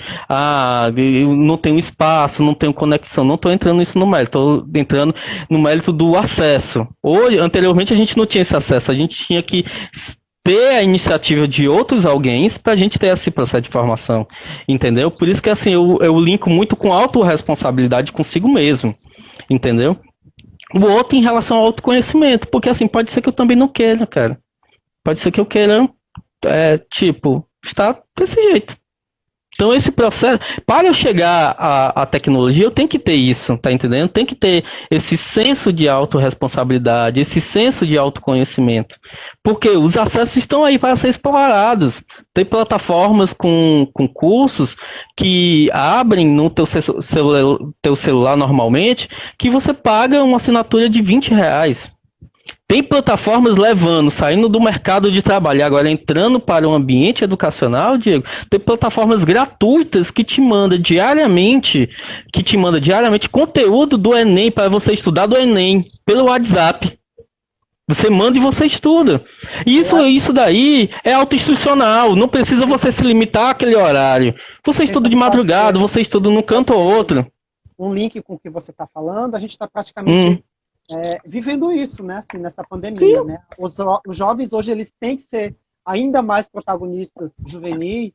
eu não tenho espaço, não tenho conexão, não estou entrando nisso no mérito, estou entrando no mérito do acesso. Hoje, anteriormente a gente não tinha esse acesso, a gente tinha que ter a iniciativa de outros alguém para a gente ter esse processo de formação, entendeu? Por isso que assim, eu linko muito com autorresponsabilidade consigo mesmo, entendeu? O outro em relação ao autoconhecimento, porque assim, pode ser que eu também não queira, cara. Pode ser que eu queira, estar desse jeito. Então esse processo, para eu chegar à tecnologia, eu tenho que ter isso, tá entendendo? Tem que ter esse senso de autorresponsabilidade, esse senso de autoconhecimento. Porque os acessos estão aí para ser explorados. Tem plataformas com cursos que abrem no teu celular normalmente, que você paga uma assinatura de R$ 20. Tem plataformas saindo do mercado de trabalho, agora entrando para o ambiente educacional, Diego, tem plataformas gratuitas que te manda diariamente conteúdo do Enem para você estudar do Enem pelo WhatsApp. Você manda e você estuda. Isso daí é autoinstrucional, não precisa você se limitar àquele horário. Você estuda de madrugada, você estuda num canto ou outro. Um link com o que você está falando, a gente está praticamente vivendo isso, né? Assim, nessa pandemia, né? Os jovens hoje eles têm que ser ainda mais protagonistas juvenis,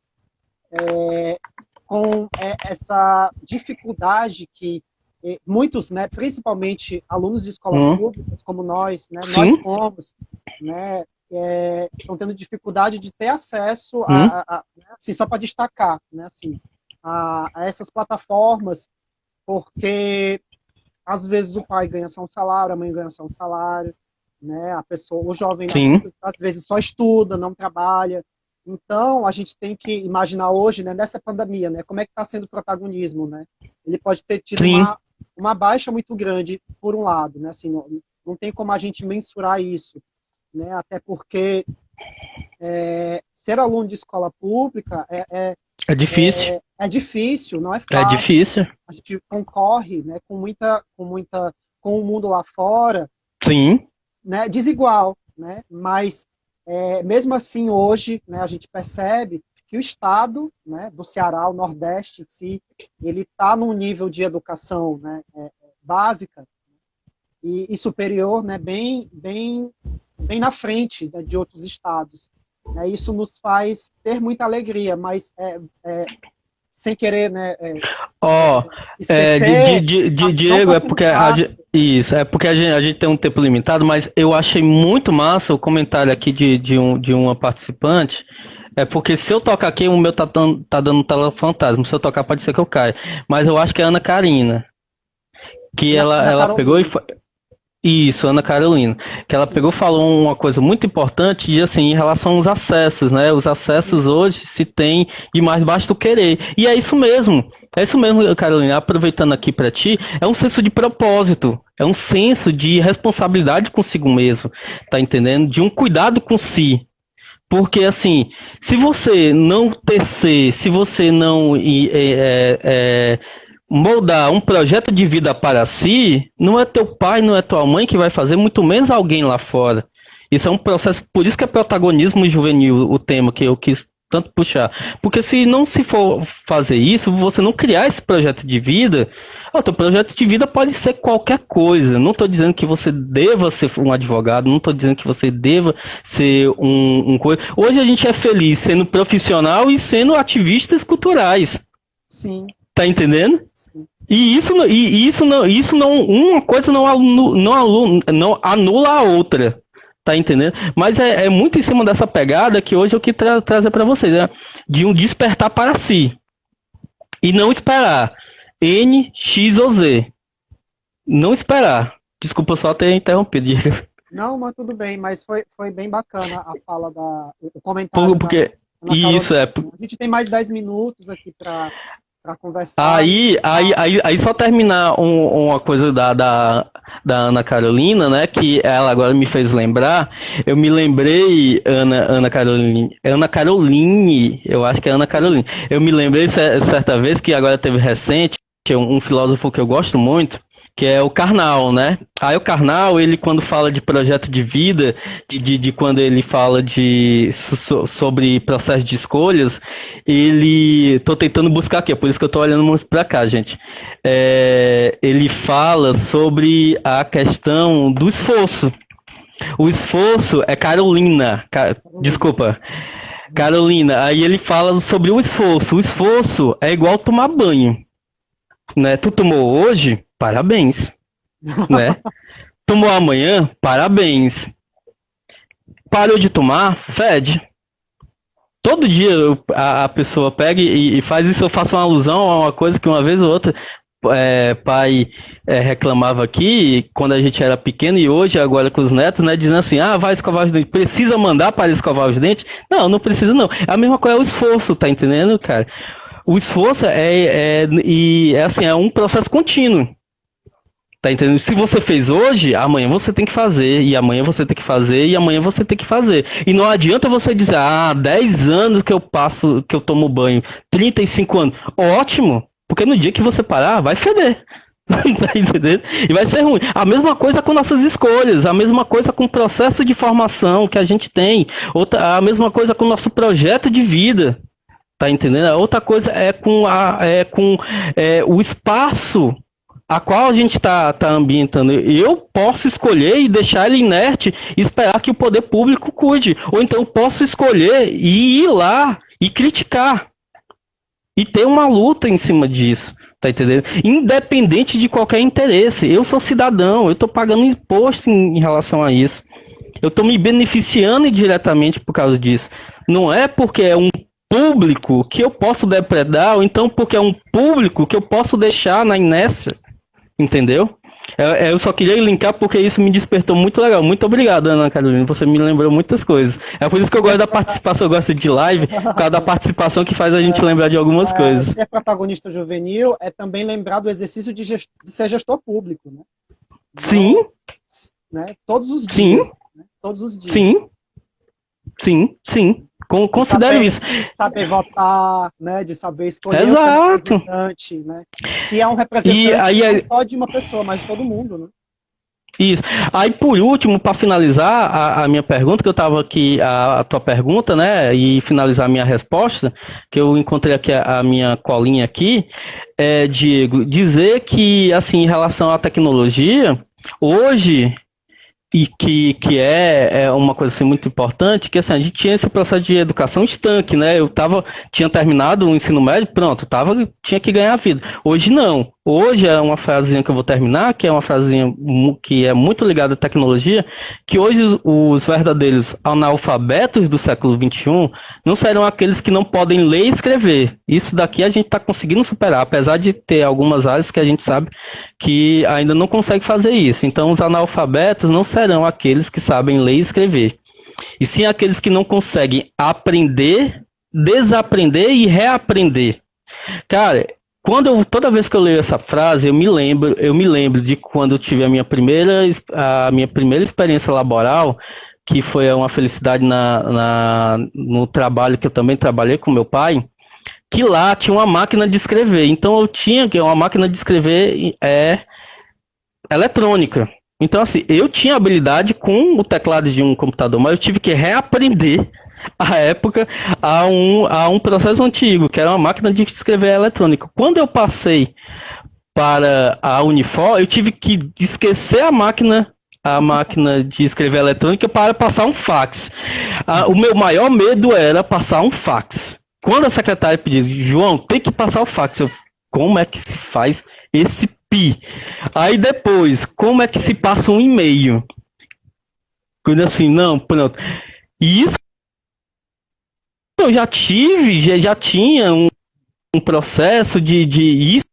com essa dificuldade que muitos, né, principalmente alunos de escolas públicas, como nós, né, nós fomos, né, estão tendo dificuldade de ter acesso assim, só para destacar, né, assim, a essas plataformas, porque às vezes o pai ganha só um salário, a mãe ganha só um salário, né, o jovem às vezes só estuda, não trabalha. Então, a gente tem que imaginar hoje, né, nessa pandemia, né, como é que está sendo o protagonismo, né? Ele pode ter tido uma baixa muito grande, por um lado, né? Assim, não tem como a gente mensurar isso, né? Até porque ser aluno de escola pública é difícil. É difícil, não é fácil. É difícil. A gente concorre, né, com o mundo lá fora. Sim. Né, desigual, né? Mas mesmo assim hoje, né, a gente percebe que o estado, né, do Ceará, o Nordeste em si, ele está num nível de educação, né, básica e superior, né, bem na frente, né, de outros estados. Isso nos faz ter muita alegria, mas sem querer, né? Diego, é porque é porque a gente tem um tempo limitado, mas eu achei muito massa o comentário aqui de uma participante. É porque se eu tocar aqui, o meu tá dando tela fantasma. Se eu tocar, pode ser que eu caia. Mas eu acho que é a Ana Karina. Que ela pegou e foi. Isso, Ana Carolina. Que ela pegou e falou uma coisa muito importante e assim, em relação aos acessos, né? Os acessos hoje se tem de mais baixo do querer. E é isso mesmo. É isso mesmo, Carolina. Aproveitando aqui para ti, é um senso de propósito. É um senso de responsabilidade consigo mesmo. Tá entendendo? De um cuidado com si. Porque, assim, se você não tecer, se você não moldar um projeto de vida para si, não é teu pai, não é tua mãe que vai fazer, muito menos alguém lá fora. Isso é um processo, por isso que é protagonismo juvenil, o tema que eu quis tanto puxar. Porque se não se for fazer isso, você não criar esse projeto de vida, o teu projeto de vida pode ser qualquer coisa. Não estou dizendo que você deva ser um advogado, não estou dizendo que você deva ser um coisa. Hoje a gente é feliz sendo profissional e sendo ativistas culturais. Sim. Tá entendendo? Sim. E isso não, uma coisa não anula a outra. Tá entendendo? Mas é muito em cima dessa pegada que hoje eu quero trazer para vocês, né? De um despertar para si. E não esperar N, X ou Z. Não esperar. Desculpa só ter interrompido, Diego. Não, mas tudo bem, mas foi bem bacana a fala o comentário. Porque isso é. A gente tem mais 10 minutos aqui para conversar. Aí só terminar uma coisa da Ana Carolina, né? Que ela agora me fez lembrar. Eu me lembrei, Ana Caroline, eu acho que é Ana Caroline. Eu me lembrei certa vez que agora teve recente, que é um filósofo que eu gosto muito, que é o Karnal, né? Aí o Karnal, ele quando fala de projeto de vida, de quando ele fala sobre processo de escolhas, tô tentando buscar aqui, é por isso que eu tô olhando muito pra cá, gente. Ele fala sobre a questão do esforço. O esforço é Carolina, desculpa, Carolina, aí ele fala sobre o esforço. O esforço é igual tomar banho, né? Tu tomou hoje? Parabéns, né? Tomou amanhã? Parabéns. Parou de tomar? Fede. Todo dia a pessoa pega e faz isso. Eu faço uma alusão a uma coisa que uma vez ou outra pai reclamava aqui quando a gente era pequeno e hoje agora com os netos, né, dizendo assim, vai escovar os dentes, precisa mandar para escovar os dentes? Não precisa não. A mesma coisa é o esforço, tá entendendo, cara? O esforço é um processo contínuo. Tá entendendo? Se você fez hoje, amanhã você tem que fazer, e amanhã você tem que fazer, e amanhã você tem que fazer. E não adianta você dizer, 10 anos que eu tomo banho, 35 anos. Ótimo, porque no dia que você parar, vai feder. Tá entendendo? E vai ser ruim. A mesma coisa com nossas escolhas, a mesma coisa com o processo de formação que a gente tem, a mesma coisa com o nosso projeto de vida. Tá entendendo? A outra coisa é com o espaço a qual a gente está ambientando. Eu posso escolher e deixar ele inerte e esperar que o poder público cuide. Ou então eu posso escolher e ir lá e criticar. E ter uma luta em cima disso. Tá entendendo? Independente de qualquer interesse. Eu sou cidadão, eu estou pagando imposto em relação a isso. Eu estou me beneficiando indiretamente por causa disso. Não é porque é um público que eu posso depredar, ou então porque é um público que eu posso deixar na inércia. Entendeu? Eu só queria linkar porque isso me despertou muito legal. Muito obrigado, Ana Carolina. Você me lembrou muitas coisas. É por isso que eu gosto da participação, eu gosto de live, por causa da participação que faz a gente lembrar de algumas coisas. Ser protagonista juvenil é também lembrar do exercício de ser gestor público, né? Sim. Né? Todos os dias. Sim. Né? Todos os dias. Sim. Considere isso. Saber votar, né? De saber escolher Exato. o representante, né? Que é um representante não só de uma pessoa, mas de todo mundo, né? Isso. Aí, por último, para finalizar a minha pergunta, que eu estava aqui, a tua pergunta, né? E finalizar a minha resposta, que eu encontrei aqui a minha colinha aqui, Diego, dizer que, assim, em relação à tecnologia, hoje... E que é uma coisa assim, muito importante, que assim, a gente tinha esse processo de educação estanque, né? Tinha terminado o ensino médio, pronto, tinha que ganhar a vida. Hoje não. Hoje é uma frasezinha que eu vou terminar, que é uma frasezinha que é muito ligada à tecnologia, que hoje os verdadeiros analfabetos do século XXI não serão aqueles que não podem ler e escrever. Isso daqui a gente está conseguindo superar, apesar de ter algumas áreas que a gente sabe que ainda não consegue fazer isso. Então, os analfabetos não serão aqueles que sabem ler e escrever, e sim aqueles que não conseguem aprender, desaprender e reaprender. Cara, toda vez que eu leio essa frase, eu me lembro de quando eu tive a minha primeira experiência laboral, que foi uma felicidade no trabalho que eu também trabalhei com meu pai, que lá tinha uma máquina de escrever. Então eu tinha uma máquina de escrever eletrônica. Então assim, eu tinha habilidade com o teclado de um computador, mas eu tive que reaprender à época, a um processo antigo, que era uma máquina de escrever eletrônica. Quando eu passei para a Unifor, eu tive que esquecer a máquina de escrever eletrônica para passar um fax. O meu maior medo era passar um fax. Quando a secretária pediu, João, tem que passar o fax, eu, como é que se faz esse pi? Aí depois, como é que se passa um e-mail? Quando assim, não, pronto. E isso eu já tive, já tinha um processo de isso.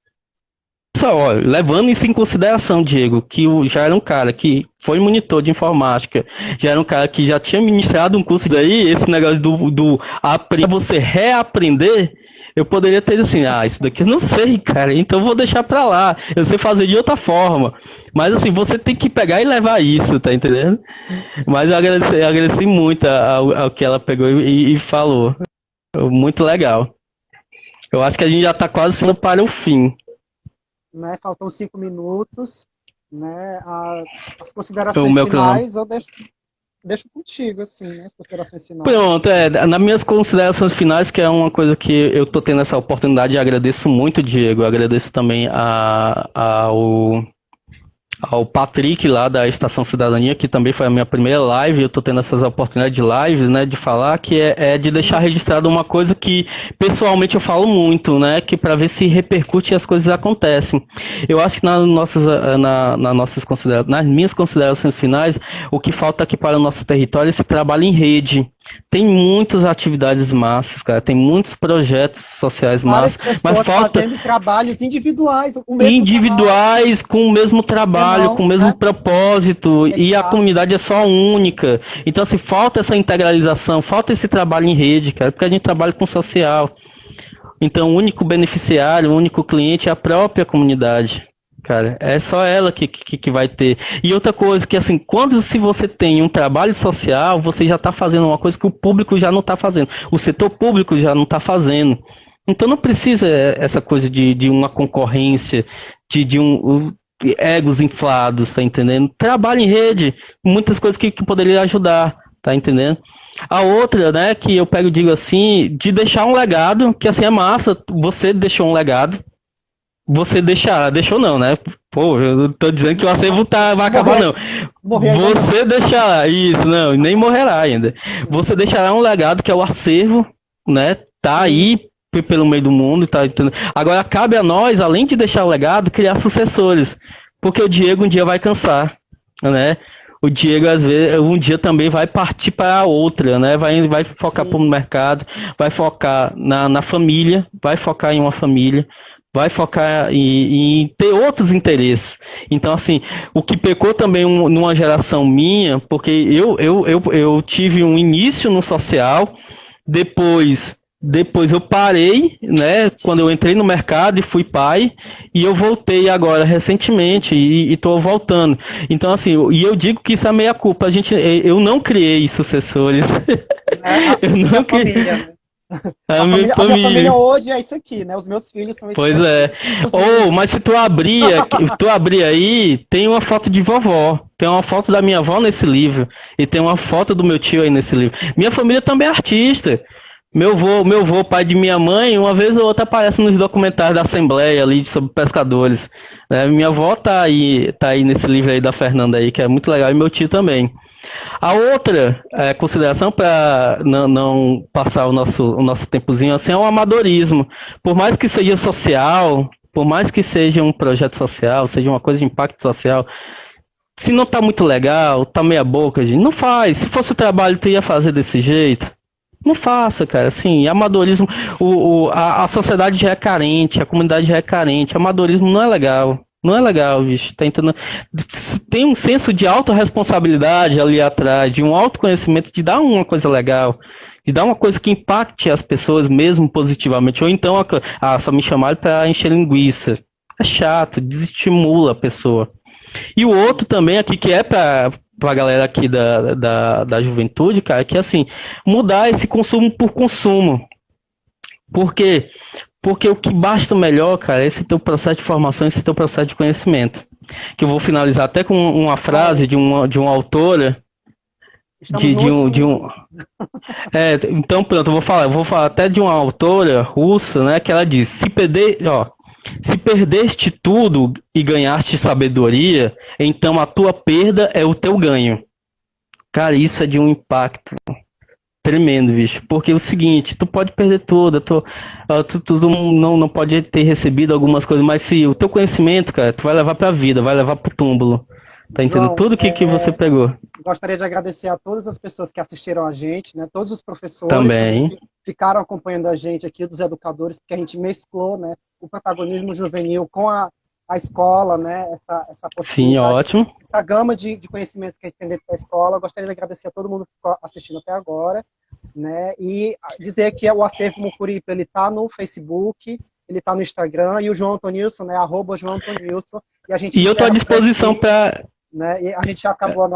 Olha, levando isso em consideração, Diego, que já era um cara que foi monitor de informática, já era um cara que já tinha ministrado um curso daí, esse negócio do aprender, você reaprender, eu poderia ter assim, isso daqui eu não sei, cara, então vou deixar pra lá, eu sei fazer de outra forma. Mas assim, você tem que pegar e levar isso, tá entendendo? Mas eu agradeci muito ao que ela pegou e falou. Muito legal. Eu acho que a gente já tá quase sendo para o fim. Né, faltam 5 minutos, né, as considerações finais eu deixo contigo, assim, né, as considerações finais. Pronto, nas minhas considerações finais, que é uma coisa que eu tô tendo essa oportunidade, e agradeço muito, Diego, agradeço também ao Patrick lá da Estação Cidadania, que também foi a minha primeira live, eu tô tendo essas oportunidades de lives, né, de falar, que é de deixar registrado uma coisa que pessoalmente eu falo muito, né, que para ver se repercute e as coisas acontecem. Eu acho que nas minhas considerações finais, o que falta aqui para o nosso território é esse trabalho em rede. Tem muitas atividades massas, cara, tem muitos projetos sociais massas, mas falta fazendo trabalhos individuais, com o mesmo trabalho, com o mesmo propósito, e a comunidade é só única. Então, assim, falta essa integralização, falta esse trabalho em rede, cara, porque a gente trabalha com social. Então, o único beneficiário, o único cliente é a própria comunidade. Cara, é só ela que vai ter. E outra coisa, que assim, se você tem um trabalho social, você já está fazendo uma coisa que o público já não está fazendo. O setor público já não está fazendo. Então não precisa essa coisa de uma concorrência, de egos inflados, tá entendendo? Trabalho em rede, muitas coisas que poderia ajudar, tá entendendo? A outra, né, que eu pego e digo assim, de deixar um legado, que assim é massa, você deixou um legado, você deixou não, né? Pô, eu tô dizendo que o acervo vai acabar, não. Você deixará, isso, não, nem morrerá ainda. Você deixará um legado que é o acervo, né? Tá aí pelo meio do mundo, tá? Agora cabe a nós, além de deixar o legado, criar sucessores. Porque o Diego um dia vai cansar, né? O Diego, às vezes, um dia também vai partir para outra, né? Vai focar para o mercado, vai focar na família, vai focar em uma família, vai focar em ter outros interesses. Então, assim, o que pecou também numa geração minha, porque eu tive um início no social, depois eu parei, né, quando eu entrei no mercado e fui pai, e eu voltei agora recentemente e estou voltando. Então, assim, eu digo que isso é meia culpa. Eu não criei sucessores. Eu não criei. A minha família hoje é isso aqui, né? Os meus filhos são esses. Pois é. Mas se tu abrir aí, tem uma foto de vovó. Tem uma foto da minha avó nesse livro. E tem uma foto do meu tio aí nesse livro. Minha família também é artista. Meu avô, pai de minha mãe, uma vez ou outra aparece nos documentários da Assembleia ali sobre pescadores. Minha avó tá aí nesse livro aí da Fernanda aí, que é muito legal, e meu tio também. A outra consideração, para não passar o nosso tempozinho assim, é o amadorismo. Por mais que seja social, por mais que seja um projeto social, seja uma coisa de impacto social, se não tá muito legal, tá meia boca, gente, não faz. Se fosse o trabalho, tu ia fazer desse jeito. Não faça, cara, assim, amadorismo, a sociedade já é carente, a comunidade já é carente, amadorismo não é legal. Não é legal, bicho. Tá entendendo? Tem um senso de autorresponsabilidade ali atrás, de um autoconhecimento, de dar uma coisa legal, de dar uma coisa que impacte as pessoas mesmo positivamente. Ou então, só me chamaram para encher linguiça. É chato, desestimula a pessoa. E o outro também aqui, que é pra galera aqui da juventude, cara, que é assim, mudar esse consumo por consumo. Por quê? Porque o que basta melhor, cara, é esse teu processo de formação, esse teu processo de conhecimento. Que eu vou finalizar até com uma frase de uma autora, Estamos no último... Então pronto, eu vou falar até de uma autora russa, né, que ela diz, se perdeste tudo e ganhaste sabedoria, então a tua perda é o teu ganho. Cara, isso é de um impacto tremendo, bicho. Porque é o seguinte, tu pode perder tudo, tu não pode ter recebido algumas coisas, mas se o teu conhecimento, cara, tu vai levar pra vida, vai levar pro túmulo. Tá entendendo? João, Tudo que você pegou. gostaria de agradecer a todas as pessoas que assistiram a gente, né? Todos os professores Também. que ficaram acompanhando a gente aqui, dos educadores, porque a gente mesclou, né, o protagonismo juvenil com a escola, né? Essa possibilidade. Sim, ótimo. Essa gama de conhecimentos que a gente tem dentro da escola. Eu gostaria de agradecer a todo mundo que ficou assistindo até agora, né? E dizer que o Acervo Mucuripe, ele está no Facebook, ele está no Instagram, e o João Antonilson, né? @João Antonilson. E eu estou à disposição para... Né? E a gente já acabou a